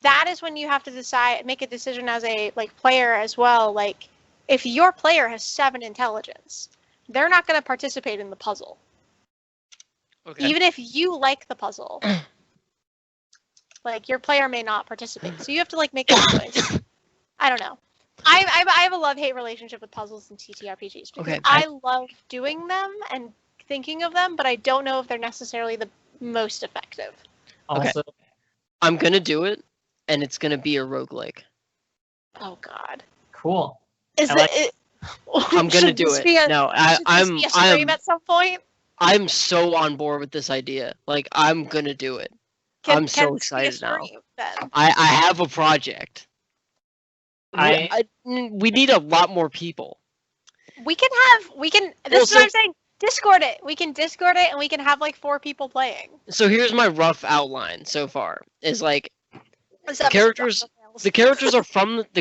that is when you have to make a decision as a like player as well. Like if your player has 7 intelligence, they're not going to participate in the puzzle. Okay. Even if you like the puzzle, like your player may not participate. So you have to like make a choice. I don't know. I have a love-hate relationship with puzzles and TTRPGs because Okay. I love doing them and thinking of them, but I don't know if they're necessarily the most effective. Also, I'm gonna do it, and it's gonna be a roguelike. Oh God. cool. Is I like- it? I'm gonna do it. No, I'm Be a stream at some point. I'm so on board with this idea. Like I'm gonna do it. I'm so this be a excited now. stream, then? I have a project. We need a lot more people. We can. This is what I'm saying. Discord it. We can Discord it, and we can have like 4 people playing. So here's my rough outline so far. Is like This The episode's characters- off the rails. the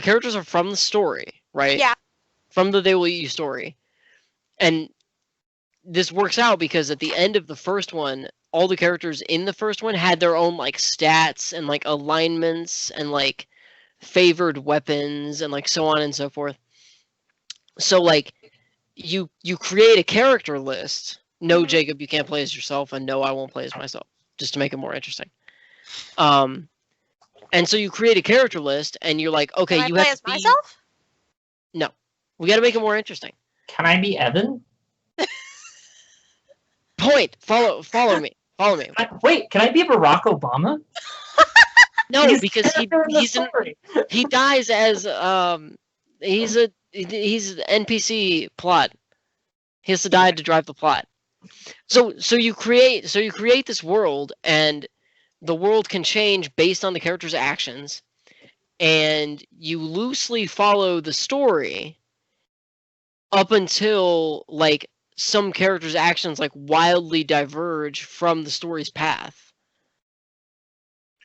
characters are from the story, right? Yeah. From the They Will Eat You story. And this works out because at the end of the first one, all the characters in the first one had their own like stats and like alignments and like favored weapons and like so on and so forth. So like you create a character list. No, Mhm. Jacob, you can't play as yourself, and no, I won't play as myself, just to make it more interesting. And so you create a character list, and you're like, okay, Can I you play have as to be. myself? No, we got to make it more interesting. Can I be Evan? Point. Follow me. Follow me. Wait, can I be Barack Obama? No, He's because he dies as he's an NPC plot. He has to die to drive the plot. So you create this world, and the world can change based on the character's actions, and you loosely follow the story up until like some characters' actions like wildly diverge from the story's path.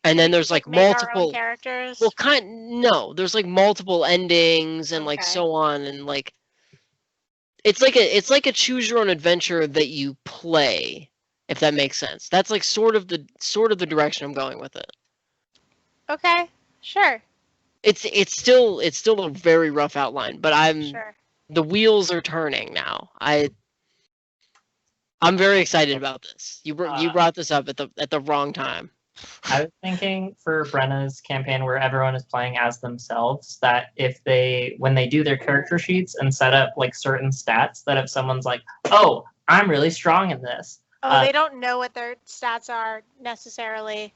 And then there's like Make our own multiple characters. well no, there's like multiple endings and like Okay. so on, and like it's like a choose your own adventure that you play, if that makes sense. That's like sort of the direction I'm going with it. Okay. Sure. It's still a very rough outline, but Sure. the wheels are turning now. I'm very excited about this. You brought this up at the wrong time. I was thinking for Brenna's campaign where everyone is playing as themselves, that when they do their character sheets and set up like certain stats, that if someone's like, oh, I'm really strong in this. Oh, they don't know what their stats are necessarily.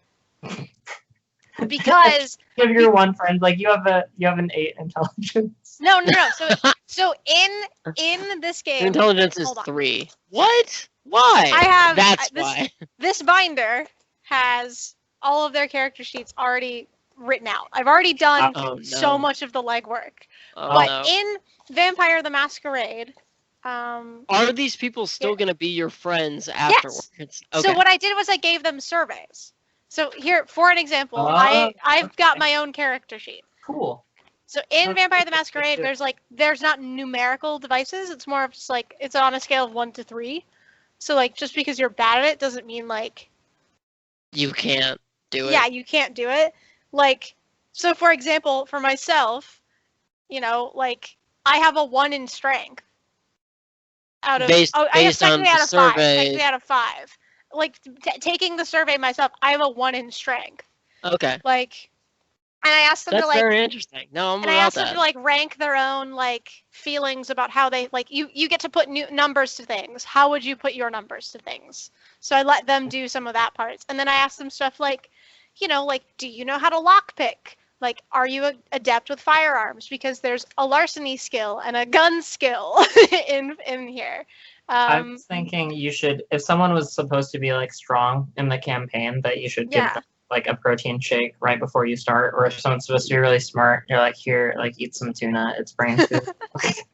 Because You have your one friend, like you have an 8 intelligence. no. So in this game, Intelligence is hold on. 3. What? Why? I have That's this, why. This binder has all of their character sheets already written out. I've already done Oh, so no. much of the legwork. Oh, But no. in Vampire the Masquerade, Are these people still Yeah. going to be your friends afterwards? Okay. so what I did was I gave them surveys. So here, for an example, Oh, I've got okay. my own character sheet. Cool. So in Okay, Vampire the that's good Masquerade, too. there's not numerical devices. It's more of just like it's on a scale of 1 to 3. So like just because you're bad at it doesn't mean like You can't do it. yeah, you can't do it. Like so for example, for myself, you know, like I have a 1 in strength. Out of Based I have on technically the out of 5. survey. Technically out of 5. Like taking the survey myself, I have a 1 in strength. Okay. Like and I asked them That's to like very interesting. No, I'm and I about asked them that. to like rank their own like feelings about how they like you get to put new numbers to things. How would you put your numbers to things? So I let them do some of that parts. And then I asked them stuff like, you know, like do you know how to lockpick? Like, are you adept with firearms? Because there's a larceny skill and a gun skill in here. I was thinking you should, if someone was supposed to be like strong in the campaign, that you should give Yeah. them like a protein shake right before you start. Or if someone's supposed to be really smart, you're like, here, like eat some tuna. It's brain food.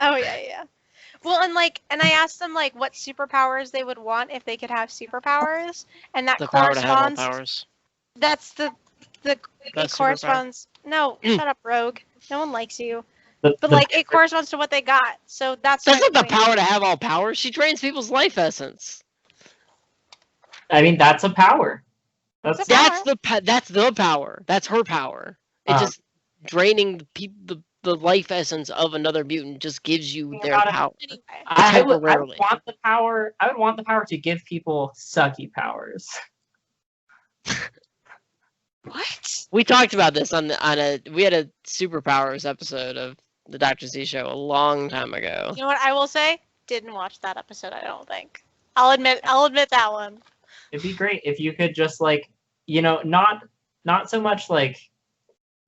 Oh yeah. Well, and I asked them like what superpowers they would want if they could have superpowers, and that The power to have all corresponds. powers. That's it Best superpower. corresponds. No, shut up, Rogue. No one likes you. The- But the- like it corresponds to what they got. So that's That's my not the point. power to have all powers. She drains people's life essence. I mean, that's a power. That's a That's the power. That's her power. It Uh. just draining the life essence of another mutant just gives you their Got it. power. Anyway. I would Temporarily. want the power. I would want the power to give people sucky powers. What? We talked about this we had a superpowers episode of the Dr. Z show a long time ago. You know what I will say? Didn't watch that episode. I don't think. I'll admit that one. It'd be great if you could just like, not so much like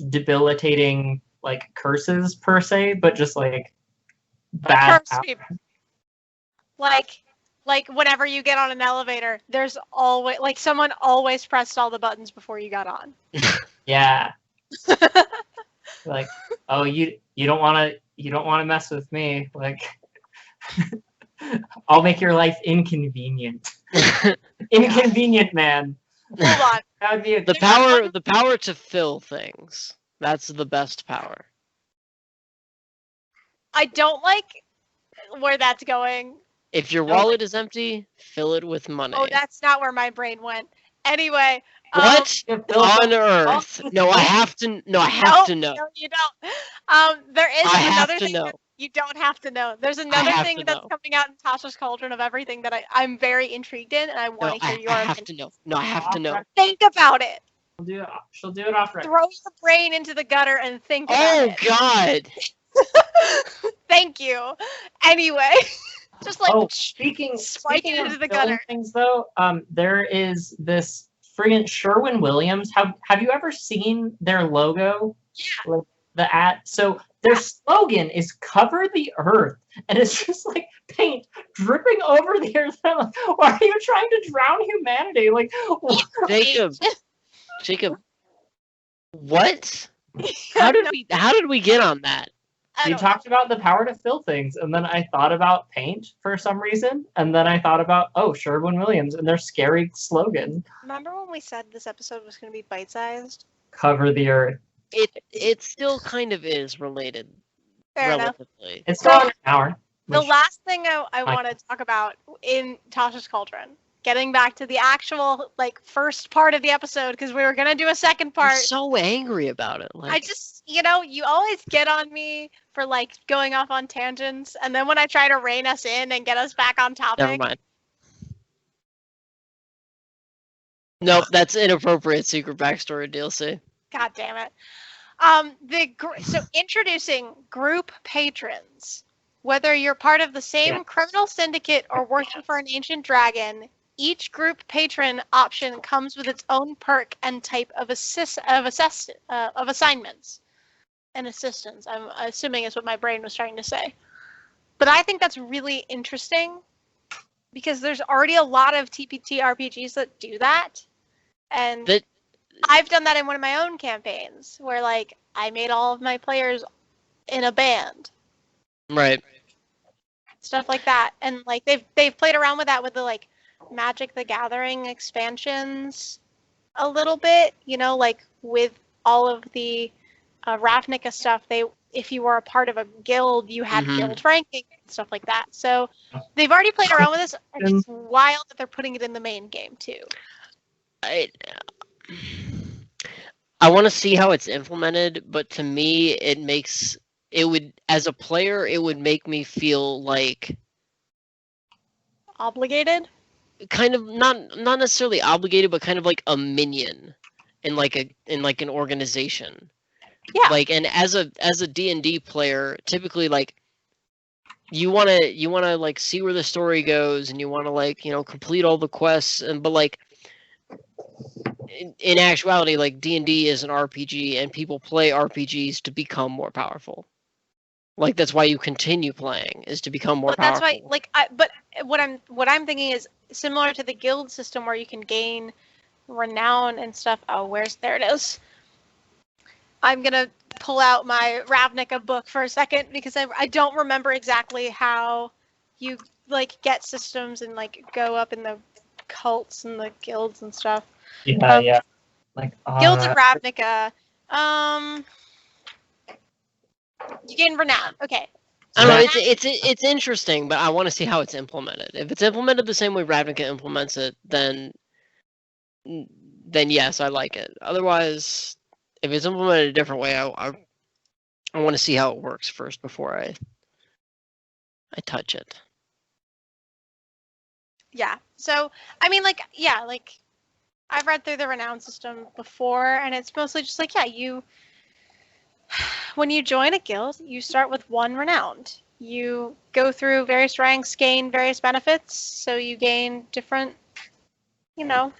debilitating like curses per se, but just like bad Curse power. people. Like whenever you get on an elevator, there's always like someone always pressed all the buttons before you got on. Yeah. Like, oh, you don't want to mess with me. Like, I'll make your life inconvenient. Inconvenient, man. Hold on. That would be a The power to fill things. That's the best power. I don't like where that's going. If your No. wallet is empty, fill it with money. Oh, that's not where my brain went. Anyway. What on earth? No, I have to No, to know. No, you don't. There is I have another to thing know. that you don't have to know. There's another have thing to that's know. coming out in Tasha's Cauldron of everything that I'm very intrigued in, and I No, want to hear your I have opinion. to know. No, I have to know. Think about it. She'll do it off record. Throw your brain into the gutter and think about Oh it. God! Thank you. Anyway, just like Speaking Spike it of into the filling gutter. things though, there is this friggin' Sherwin-Williams. Have you ever seen their logo? Yeah. Like the ad. So their slogan is "Cover the Earth," and it's just like paint dripping over the earth. I'm like, why are you trying to drown humanity? Like, Jacob, what? How did we get on that? I you don't talked about the power to fill things, and then I thought about paint for some reason, and then I thought about Sherwin-Williams and their scary slogan, remember when we said this episode was going to be bite-sized? "Cover the Earth." It still kind of is related, Fair enough. relatively. It's still an hour. The which- last thing I want to talk about in Tasha's Cauldron, getting back to the actual first part of the episode, because we were going to do a second You're part. so angry about it. Like, I just, you always get on me for going off on tangents, and then when I try to rein us in and get us back on topic, never mind. Nope, that's inappropriate secret backstory DLC. God damn it. So introducing group patrons. Whether you're part of the same Yes. criminal syndicate or working for an ancient dragon, each group patron option comes with its own perk and type of assignments and assistance. I'm assuming is what my brain was trying to say. But I think that's really interesting because there's already a lot of TPT RPGs that do that. And I've done that in one of my own campaigns where I made all of my players in a band. Right. Stuff like that. And they've played around with that with the Magic the Gathering expansions a little bit, with all of the Ravnica stuff. If you were a part of a guild, you had Mhm. guild ranking and stuff like that. So they've already played around with this, and it's wild that they're putting it in the main game too. I want to see how it's implemented, but to me, as a player, it would make me feel like Obligated? kind of not necessarily obligated, but kind of like a minion in an organization. Yeah. And as a D&D player, typically you want to see where the story goes, and you want to complete all the quests, but in actuality, like D&D is an RPG, and people play RPGs to become more powerful. Like that's why you continue playing, is to become more But that's powerful. why, like, but what I'm thinking is similar to the guild system where you can gain renown and stuff. Oh, there it is. I'm gonna pull out my Ravnica book for a second because I don't remember exactly how you like get systems and like go up in the cults and the guilds and stuff. Yeah, yeah. Like Guilds of Ravnica. You gain renown. Okay. I don't know. It's interesting, but I want to see how it's implemented. If it's implemented the same way Ravnica implements it, then yes, I like it. Otherwise, if it's implemented a different way, I want to see how it works first before I touch it. Yeah. So I mean, like, yeah, like I've read through the renown system before, and it's mostly just like, yeah, when you join a guild, you start with 1 renowned. You go through various ranks, gain various benefits, so you gain different,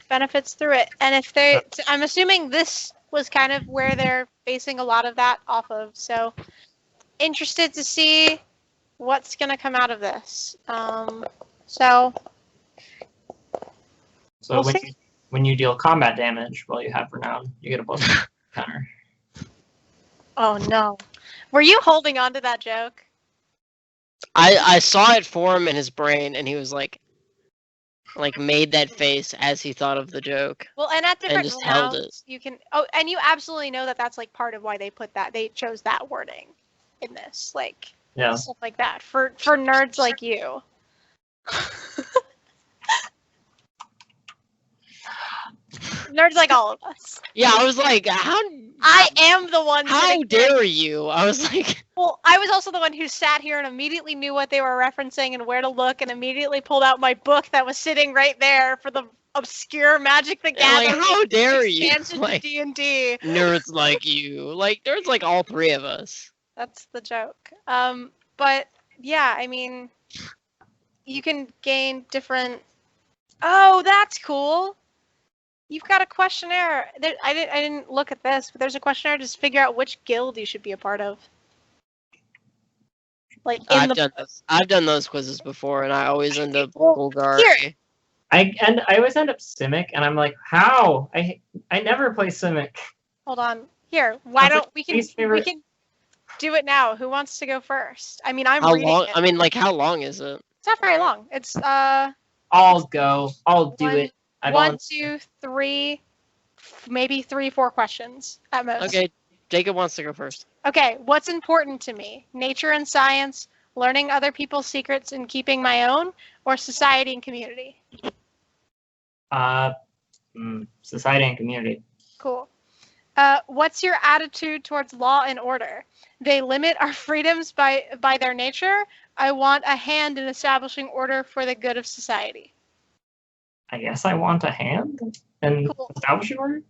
benefits through it. And I'm assuming this was kind of where they're basing a lot of that off of. So interested to see what's going to come out of this. So we'll when you deal combat damage while you have renown, you get a plus counter. Oh no. Were you holding on to that joke? I saw it form in his brain, and he was like made that face as he thought of the joke. Well, and at different just held it. you can. Oh, and you absolutely know that that's like part of why they chose that wording in this, like stuff like that for nerds like you. Nerds like all of us. Yeah, I was like, I am the one. How dare you? I was like. Well, I was also the one who sat here and immediately knew what they were referencing and where to look, and immediately pulled out my book that was sitting right there for the obscure Magic the Gathering. Like, how dare you? Like, D&D. Nerds like you, like nerds like all 3 of us. That's the joke. But yeah, I mean, you can gain different. Oh, that's cool. You've got a questionnaire. I didn't look at this, but there's a questionnaire to just figure out which guild you should be a part of. Like I've done those quizzes before, and I always end up Golgari. Here. I always end up Simic, and I'm like, how? I never play Simic. Hold on. Here, why don't we can do it now? Who wants to go first? I mean, I'm reading long? it. I mean, like, how long is it? It's not very long. It's I'll go. I'll do it. 1, 2, 3, maybe 3, 4 questions at most. Okay, Jacob wants to go first. Okay, what's important to me? Nature and science, learning other people's secrets and keeping my own, or society and community? Society and community. Cool. What's your attitude towards law and order? They limit our freedoms by their nature. I want a hand in establishing order for the good of society. I guess I want a hand in establishing order.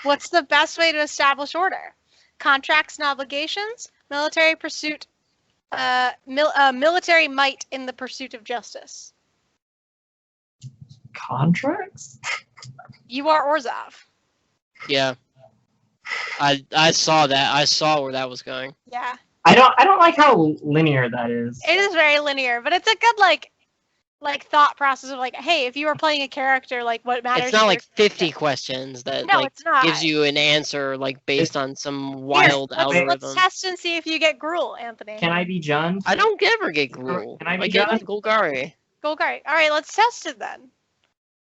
What's the best way to establish order? Contracts and obligations, military pursuit, military might in the pursuit of justice. Contracts? You are Orzhov. Yeah. I saw that. I saw where that was going. Yeah. I don't like how linear that is. It is very linear, but it's a good like thought process of like, hey, if you were playing a character, like what matters. It's not like 50 questions that it's not. Gives you an answer like based on some wild algorithm. Let's test and see if you get Gruul, Anthony. Can I be Jund? I don't ever get Gruul. Can I be get Jund? Golgari. Golgari. All right, let's test it then.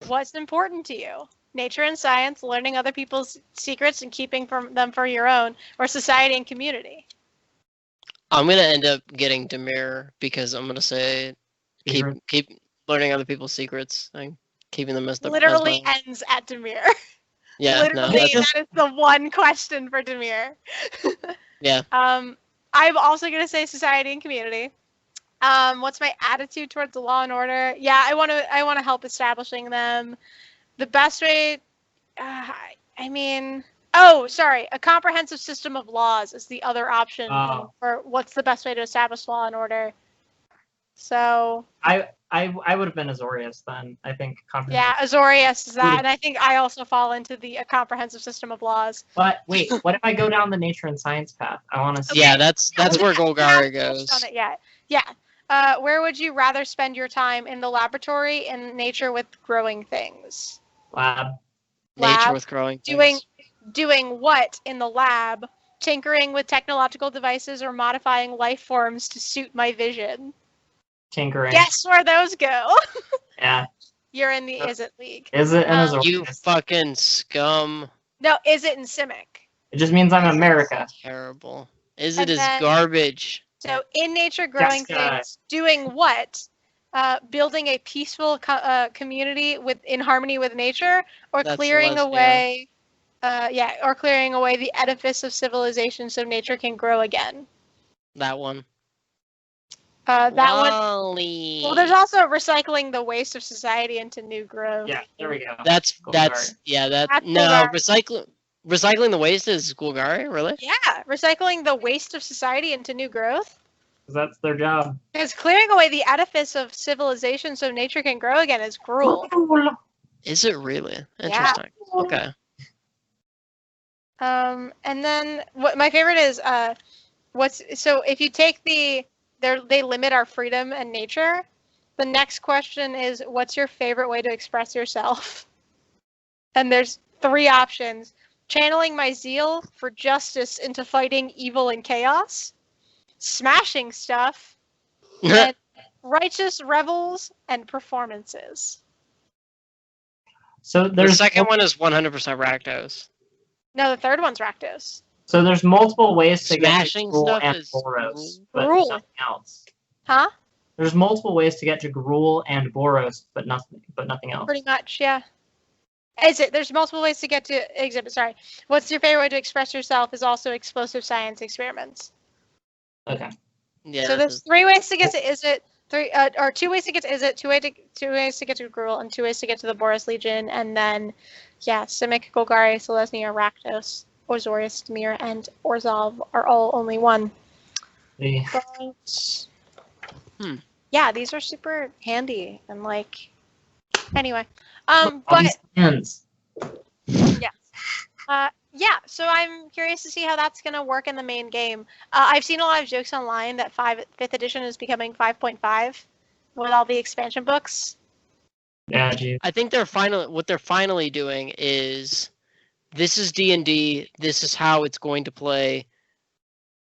What's important to you? Nature and science, learning other people's secrets and keeping them for your own, or society and community? I'm gonna end up getting Demir because I'm gonna say keep learning other people's secrets and keeping them as the literally ends at Demir. Yeah, literally, that is the one question for Demir. Yeah. I'm also gonna say society and community. What's my attitude towards the law and order? Yeah, I want to help establishing them. The best way, I mean, a comprehensive system of laws is the other option for what's the best way to establish law and order. So I would have been Azorius then. I think. yeah, Azorius is that, and I think I also fall into the comprehensive system of laws. But wait, what if I go down the nature and science path? I want to see. Yeah, that's where We Golgari haven't goes. touched on it yet. Yeah. Where would you rather spend your time, in the laboratory, in nature with growing things? Lab. Nature Lab. with growing Doing things. doing what in the lab? Tinkering with technological devices or modifying life forms to suit my vision? Tinkering. Guess where those go? Yeah. You're in the Is It League. Is it an Azorius? You fucking scum. No, Is It in Simic. It just means I'm America. Terrible. Is And it is then- garbage. So in nature, growing Yes, things, doing what? Building a peaceful community in harmony with nature, or That's clearing lesbian. away, or clearing away the edifice of civilization so nature can grow again. That one. That one. Wally. Well, there's also recycling the waste of society into new growth. Yeah, there we go. That's Golgari. yeah. That's No, Golgari. recycling the waste is Golgari, really? Yeah, recycling the waste of society into new growth. 'Cause that's their job. Because clearing away the edifice of civilization so nature can grow again is cruel. Is it really? Yeah. Interesting. Okay. And then what my favorite is so if you take they limit our freedom and nature. The next question is, what's your favorite way to express yourself? And there's 3 options: channeling my zeal for justice into fighting evil and chaos, smashing stuff, and righteous revels and performances. So The there's second one is 100% Rakdos. No, the third one's Rakdos. So there's multiple ways to Smashing get to Gruul stuff and is Boros, but Gruul. nothing else. Huh? There's multiple ways to get to Gruul and Boros, but nothing else. Pretty much, yeah. There's multiple ways to get to exhibit. Sorry. What's your favorite way to express yourself is also explosive science experiments. Okay. Yeah. So there's 3 ways to get to Is It, 2 ways to get to Is It, 2 ways to get to Gruul, and 2 ways to get to the Boros Legion, and then, yeah, Simic, Golgari, Selesnya, Rakdos, Azorius, Dimir, and Orzhov are all only one. The- But, yeah, these are super handy and like. Anyway, all but these ends. yeah, so I'm curious to see how that's gonna work in the main game. I've seen a lot of jokes online that 5th edition is becoming 5.5 with all the expansion books. Yeah, geez. I think what they're finally doing is, this is D&D. This is how it's going to play.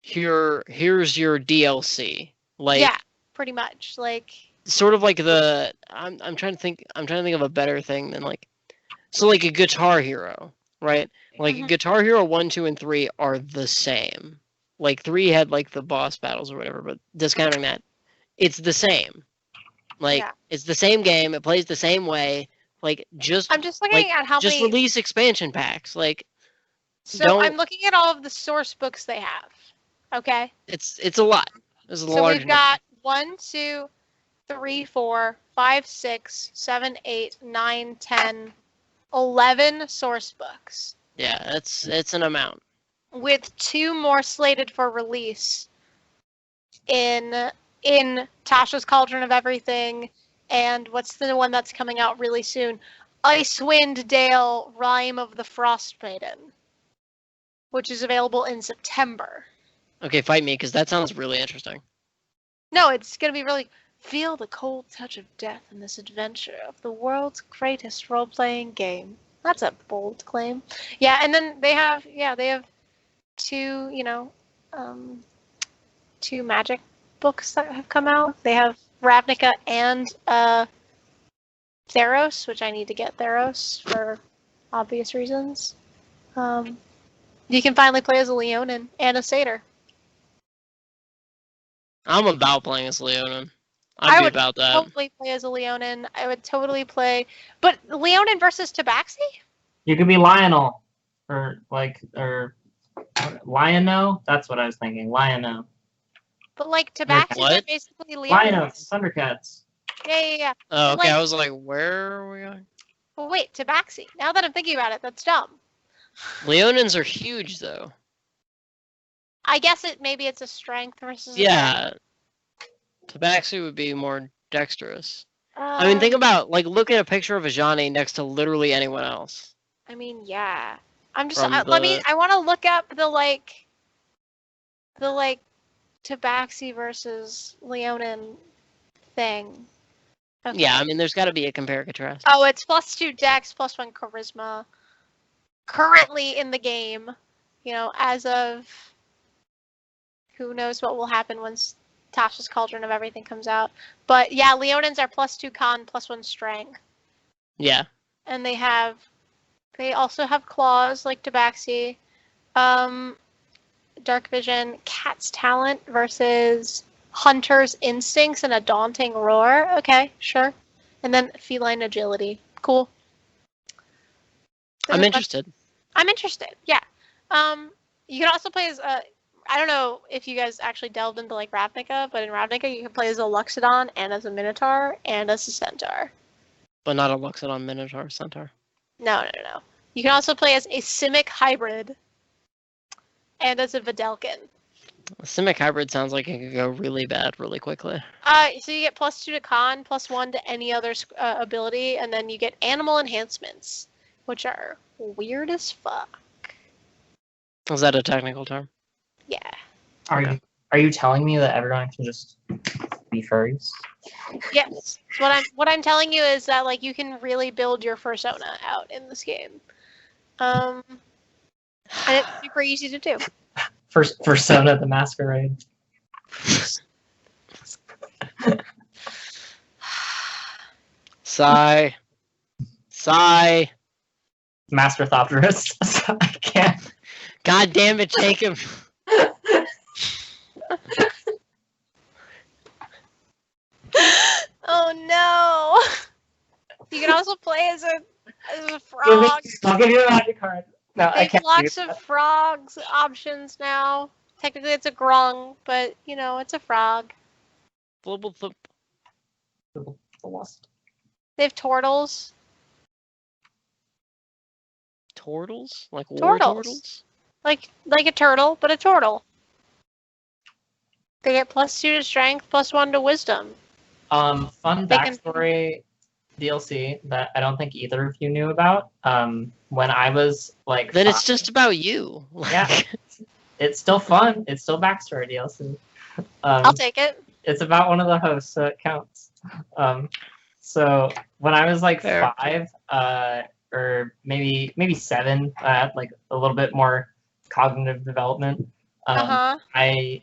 Here's your DLC. Like, Yeah, pretty much. Like, sort of like I'm trying to think of a better thing than like, so like a Guitar Hero, right? Like Mhm. Guitar Hero 1, 2, and 3 are the same. Like 3 had like the boss battles or whatever, but discounting that, it's the same. Like, Yeah. it's the same game. It plays the same way. Like, just I'm just looking at how just many. release expansion packs. Like, So don't- I'm looking at all of the source books they have. Okay. it's a lot. There's a So large we've got 1, 2, 3, 4, 5, 6, 7, 8, 9, 10, 11 source books, Yeah, it's an amount. with 2 more slated for release in Tasha's Cauldron of Everything, and what's the one that's coming out really soon? Icewind Dale: Rime of the Frost Maiden, which is available in September. Okay, fight me, because that sounds really interesting. No, it's gonna be really. Feel the cold touch of death in this adventure of the world's greatest role-playing game. That's a bold claim. Yeah, and then they have 2, 2 magic books that have come out. They have Ravnica and Theros, which I need to get Theros for obvious reasons. You can finally play as a Leonin and a Satyr. I'm about playing as Leonin. I I'd be would about that. Totally play as a Leonin. I would totally play, but Leonin versus Tabaxi? You could be Lionel, or Liono. That's what I was thinking. Liono. But like Tabaxi, What? they're basically Lionel, Leonins. Thundercats. Yeah. Oh, okay. like- I was like, where are we going? Well, wait, Tabaxi. Now that I'm thinking about it, that's dumb. Leonins are huge, though. I guess maybe it's a strength versus. A Yeah. Tabaxi would be more dexterous. I mean, think Um, about, like, look at a picture of Ajani next to literally anyone else. I mean, yeah. I'm just. From Let me. the- I want to look up the Tabaxi versus Leonin thing. Okay. Yeah, I mean, there's got to be a compare and contrast. Oh, it's +2 Dex, +1 Charisma. Currently in the game, as of who knows what will happen once Tasha's Cauldron of Everything comes out. But yeah, Leonins are +2 Con, +1 Strength, Yeah. and they also have claws like Tabaxi. Dark Vision, Cat's Talent versus Hunter's Instincts and a Daunting Roar. Okay, sure. And then Feline Agility. Cool. I'm interested. I'm interested. Yeah. You can also play as I don't know if you guys actually delved into like Ravnica, but in Ravnica you can play as a Luxodon and as a Minotaur and as a Centaur. But not a Luxodon, Minotaur, Centaur. No. You can also play as a Simic hybrid and as a Videlkin. A Simic hybrid sounds like it could go really bad really quickly. So you get +2 to Con, +1 to any other ability, and then you get animal enhancements, which are weird as fuck. Is that a technical term? Yeah. Okay. Are you telling me that everyone can just be furries? Yes. So what I'm telling you is that like you can really build your fursona out in this game. And it's super easy to do. Persona the Masquerade. Sigh. Master Thopterist. I can't. God damn it, Jacob. Oh no! You can also play as a frog. I'll give you a magic card. No, I There's can't. lots do of that. frogs options now. Technically it's a grung, but it's a frog. Flibble flip. The lost. They have turtles. Turtles? Like war Turtles. turtles? Like a turtle, but a turtle. They get +2 to strength, +1 to wisdom. Fun They can- backstory DLC that I don't think either of you knew about. When I was like, Then it's 5, just about you. Yeah. It's still fun. It's still backstory DLC. I'll take it. It's about one of the hosts, so it counts. So when I was like Fair. 5, or maybe 7, I had like a little bit more cognitive development. I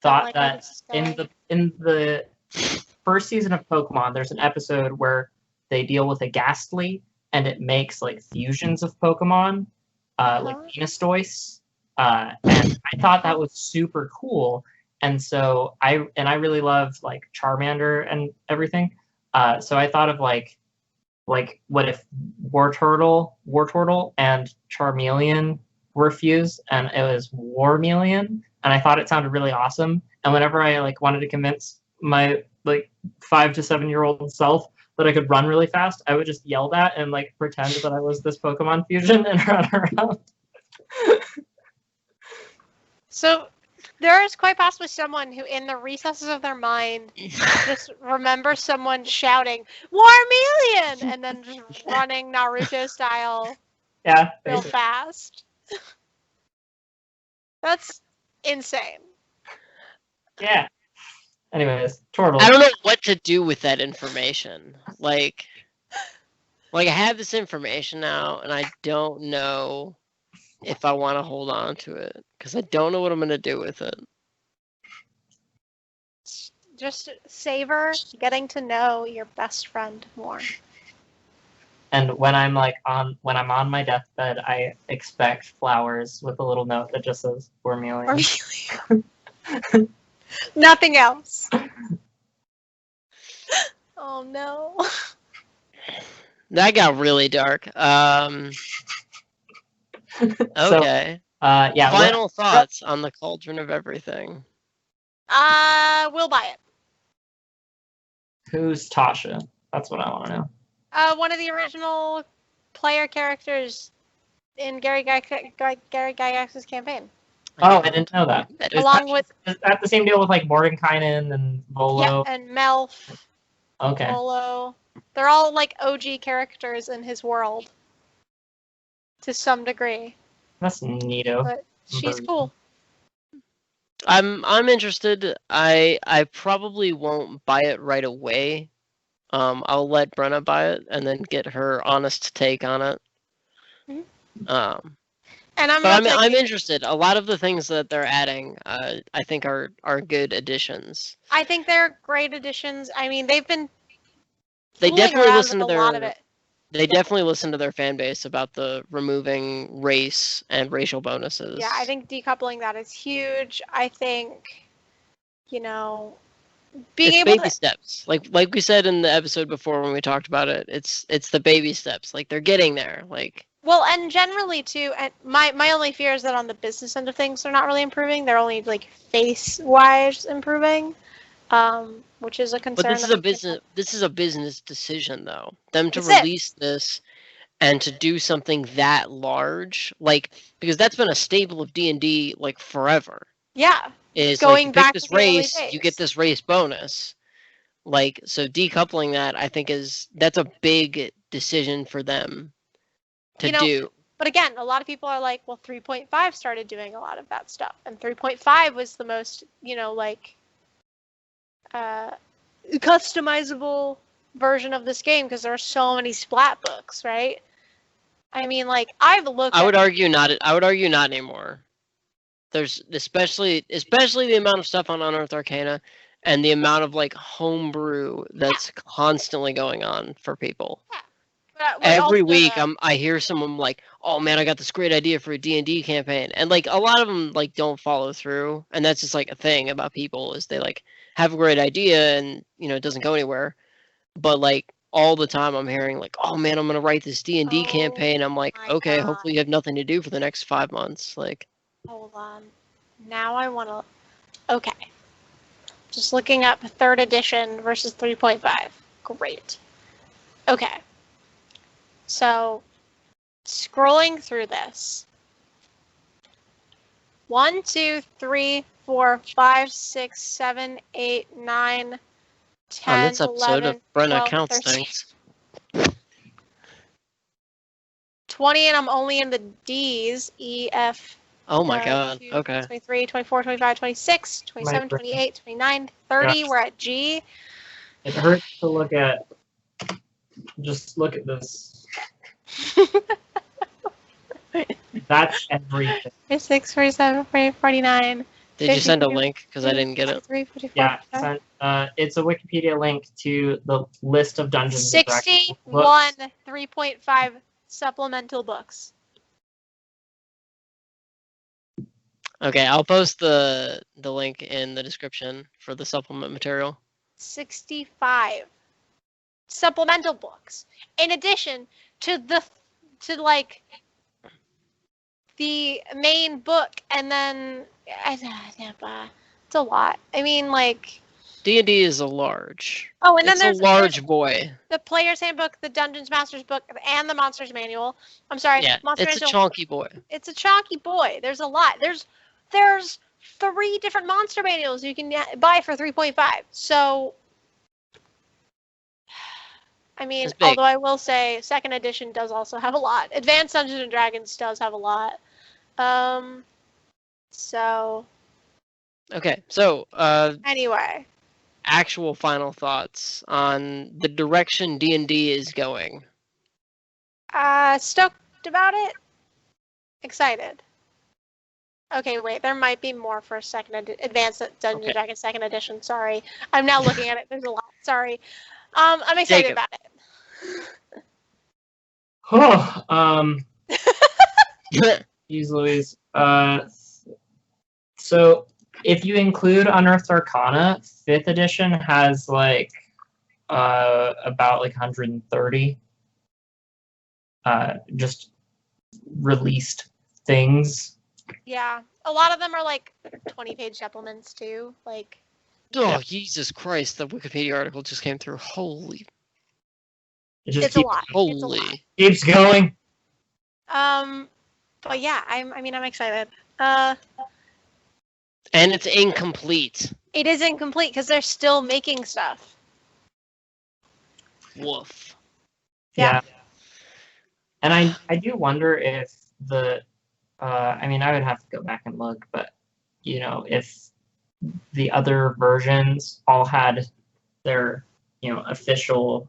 thought like where that this is in the first season of Pokemon, there's an episode where they deal with a Ghastly, and it makes like fusions of Pokemon, like Venustoise. And I thought that was super cool. And so I really love like Charmander and everything. So I thought of like what if Wartortle and Charmeleon were fused, and it was Warmeleon, and I thought it sounded really awesome. And whenever I like wanted to convince my like 5 to 7-year-old self that I could run really fast, I would just yell that and like pretend that I was this Pokemon fusion and run around. So there is quite possibly someone who, in the recesses of their mind, just remembers someone shouting "Warmeleon" and then just running Naruto style Yeah, real basically. fast. That's insane. Yeah. Anyways, Tortle. I don't know what to do with that information. Like I have this information now, and I don't know if I want to hold on to it because I don't know what I'm gonna do with it. Just savor getting to know your best friend more. And when I'm on my deathbed, I expect flowers with a little note that just says Warmeleon. Nothing else. Oh no. That got really dark. Okay. Yeah. Final thoughts on the Cauldron of Everything. We'll buy it. Who's Tasha? That's what I want to know. One of the original player characters in Gary Gygax's campaign. Oh, I didn't know that. That Is Along that, with is that the same deal with like Mordenkainen and yeah, Volo? and Melf, Okay. Volo. They're all like OG characters in his world to some degree. That's neato. But she's cool. I'm interested. I probably won't buy it right away. I'll let Brenna buy it and then get her honest take on it. Mhm. And I'm but real I'm picky. interested. A lot of the things that they're adding, I think are good additions. I think they're great additions. I mean, they've been They fooling definitely around listen with to a lot of their. it. They definitely listen to their fan base about the removing race and racial bonuses. Yeah, I think decoupling that is huge. I think, you know, being it's able baby to steps. Like we said in the episode before when we talked about it. It's the baby steps. Like they're getting there. Like well, and generally too, and my only fear is that on the business end of things, they're not really improving. They're only like face wise improving, which is a concern. but this is that a business. This is a business decision, though. Them to It's it. release this and to do something that large, like because that's been a staple of D&D like forever. Yeah, Is like going you pick back this to the early race, you get days. this race bonus. Like so, decoupling that I think that's a big decision for them to You know, do. But again, a lot of people are like, well, 3.5 started doing a lot of that stuff, and 3.5 was the most, like, customizable version of this game because there are so many splat books, right? I mean, like, I've looked. I would argue not. I would argue not anymore. There's especially the amount of stuff on Unearthed Arcana, and the amount of like homebrew that's constantly going on for people. But Every also week, the- I hear someone like, "Oh man, I got this great idea for a D&D campaign," and like a lot of them like don't follow through, and that's just like a thing about people is they like have a great idea and it doesn't go anywhere. But like all the time, I'm hearing like, "Oh man, I'm gonna write this D&D Oh campaign." I'm like, my "Okay, God. hopefully you have nothing to do for the next 5 months." Like, Hold on. Now I want to. Okay. Just looking up 3rd edition versus 3.5. Great. Okay. So, scrolling through this. 1, 2, 3, 4, 5, 6, 7, 8, 9, on 10, this episode 11, of Brenna 12, Counts 13, things. 20, and I'm only in the D's. E, F, Oh my god. 2, Okay. 23, 24, 25, 26, 27, My brain. 28, 29, 30. Gosh. We're at G. It hurts to look at. Just look at this. That's everything. 46, 47, 48, 49. Did you send a 52, link? Because I didn't get it. 53, 54, Yeah, 55. it's a Wikipedia link to the list of Dungeons and Dragons 61 books. 3.5 supplemental books. Okay, I'll post the link in the description for the supplement material. 65 supplemental books. In addition to the main book, and then it's a lot. I mean, like, D&D is a large. oh, and then It's a there's large boy. the Player's Handbook, the Dungeons Master's book, and the Monsters Manual. I'm sorry, Yeah, Monster it's a Manual. chunky boy. It's a chonky boy. There's a lot. There's 3 different monster manuals you can buy for 3.5. So, I mean, It's big. although I will say 2nd edition does also have a lot. Advanced Dungeons and Dragons does have a lot. So Okay, so anyway, actual final thoughts on the direction D&D is going. stoked about it. Excited. Okay, wait. There might be more for Advanced Dungeons and Dragons 2nd edition. Sorry, I'm now looking at it. There's a lot. Sorry. I'm excited Jacob. about it. Jeez Louise. So if you include Unearthed Arcana, 5th edition has like about like 130 just released things. Yeah, a lot of them are like 20-page supplements too. Like, Oh, Jesus Christ, the Wikipedia article just came through. Holy. It just it's a lot. It's a lot. keeps going. But yeah, I'm excited. And it's incomplete. It is incomplete because they're still making stuff. Woof. Yeah. And I do wonder if the I mean, I would have to go back and look, but you know, if the other versions all had their, you know, official,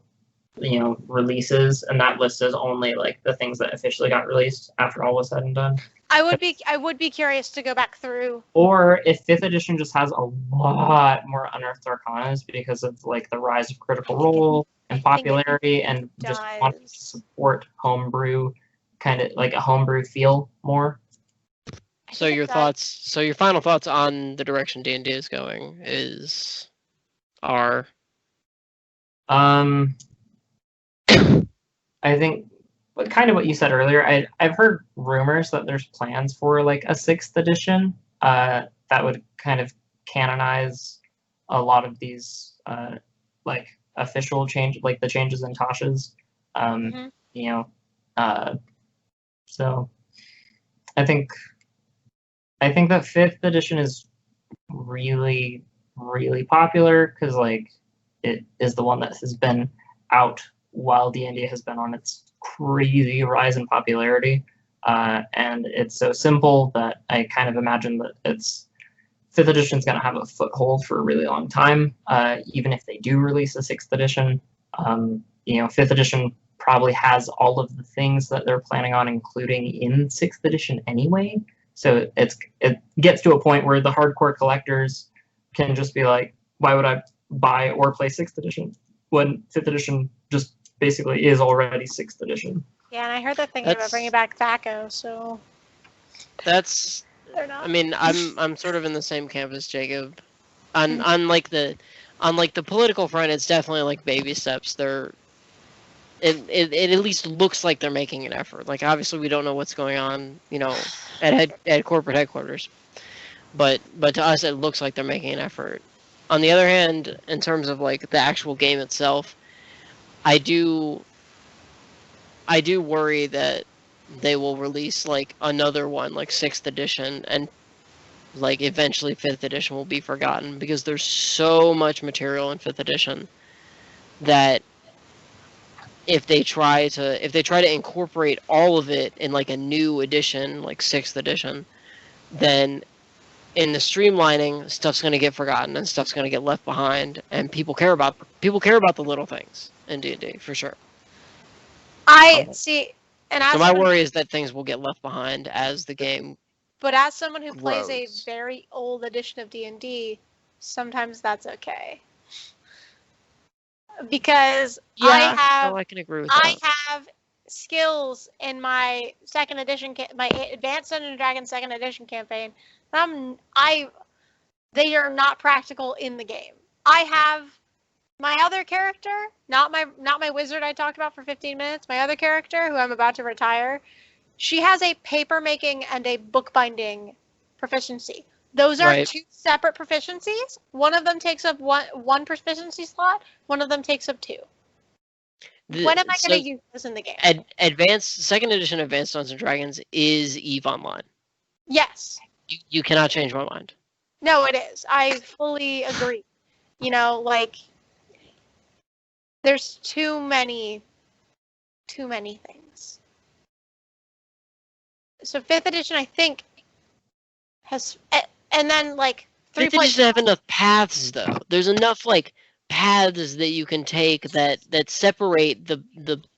you know, releases, and that list is only like the things that officially got released after all was said and done. I would be curious to go back through. Or if 5th edition just has a lot more unearthed arcanas because of like the rise of Critical Role and popularity, and just wanting to support homebrew, kind of like a homebrew feel more. So your final thoughts on the direction D&D is going are I think kind of what you said earlier. I've heard rumors that there's plans for like a 6th edition that would kind of canonize a lot of these like official change, like the changes in Tasha's. You know, so I think that 5th edition is really, really popular because like it is the one that has been out while D&D has been on its crazy rise in popularity, and it's so simple that I kind of imagine that it's 5th edition is going to have a foothold for a really long time, even if they do release a 6th edition. You know, 5th edition probably has all of the things that they're planning on including in 6th edition anyway. So it gets to a point where the hardcore collectors can just be like, why would I buy or play 6th edition when 5th edition just basically is already 6th edition? Yeah, and I heard they're thinking about bringing back THACO, so that's. They're not. I mean, I'm sort of in the same camp as Jacob. On like the political front, it's definitely like baby steps. It at least looks like they're making an effort. Like obviously we don't know what's going on, you know, at corporate headquarters, but to us it looks like they're making an effort. On the other hand, in terms of like the actual game itself, I do worry that they will release like another one, like 6th edition, and like eventually 5th edition will be forgotten because there's so much material in 5th edition that if they try to incorporate all of it in like a new edition, like 6th edition, then in the streamlining, stuff's going to get forgotten and stuff's going to get left behind, and people care about the little things in D&D for sure. I see, and so my worry is that things will get left behind as the game. But as someone who grows. plays a very old edition of D&D, sometimes that's okay. Because I can agree with that. I have skills in my second edition, my Advanced Dungeons & Dragons second edition campaign. They are not practical in the game. I have my other character, not my wizard I talked about for 15 minutes. My other character, who I'm about to retire, she has a paper making and a bookbinding proficiency. Those are two separate proficiencies. One of them takes up one proficiency slot. One of them takes up 2. When am I going to use this in the game? Second edition Advanced Dungeons and Dragons is EVE Online. Yes. You cannot change my mind. No, it is. I fully agree. You know, like there's too many things. So 5th edition, I think, has, and then like 3. 5th edition have enough paths though. There's enough like paths that you can take that separate the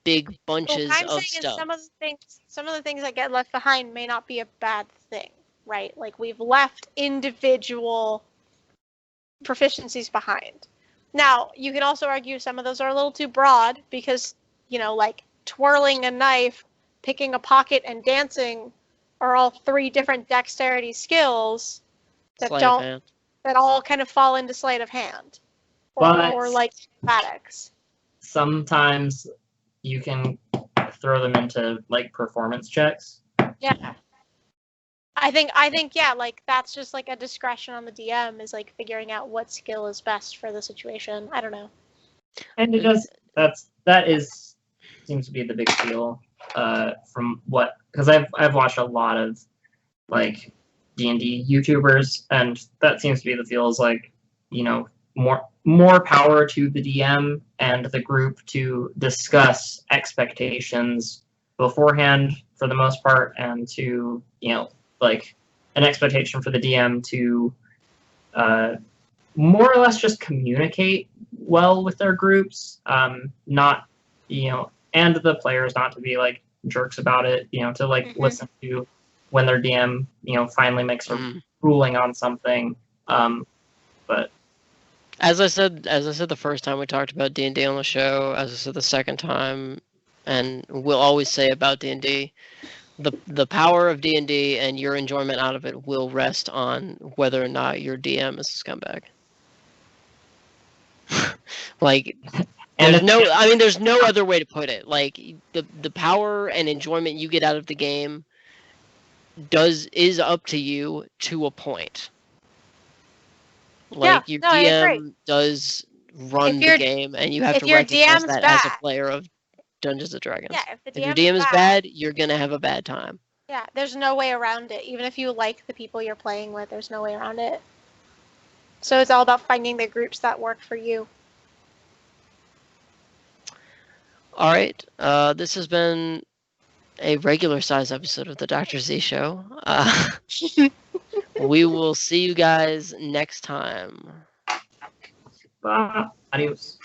big bunches of stuff. Some of the things that get left behind may not be a bad thing, right? Like we've left individual proficiencies behind. Now, you can also argue some of those are a little too broad because, you know, like twirling a knife, picking a pocket, and dancing are all 3 different dexterity skills that that all kind of fall into sleight of hand. Or like acrobatics. Sometimes you can throw them into like performance checks. Yeah. I think yeah, like that's just like a discretion on the DM is like figuring out what skill is best for the situation. I don't know. And it does seems to be the big deal from what, because I've watched a lot of like D&D YouTubers, and that seems to be the feel is like, more power to the DM and the group to discuss expectations beforehand for the most part, and to, like an expectation for the DM to more or less just communicate well with their groups, not, and the players not to be like jerks about it, to like listen to when their DM, finally makes a ruling on something. But as I said the first time we talked about D&D on the show, as I said the second time, and we'll always say about D&D, the power of D&D and your enjoyment out of it will rest on whether or not your DM is a scumbag. Like, there's no other way to put it. Like, the power and enjoyment you get out of the game is up to you to a point. Like, your DM does run the game, and you have to recognize that as a player of Dungeons & Dragons. Yeah, if your DM is bad, you're gonna have a bad time. Yeah, there's no way around it. Even if you like the people you're playing with, there's no way around it. So it's all about finding the groups that work for you. All right, this has been a regular size episode of the Dr. Z Show. We will see you guys next time. adios.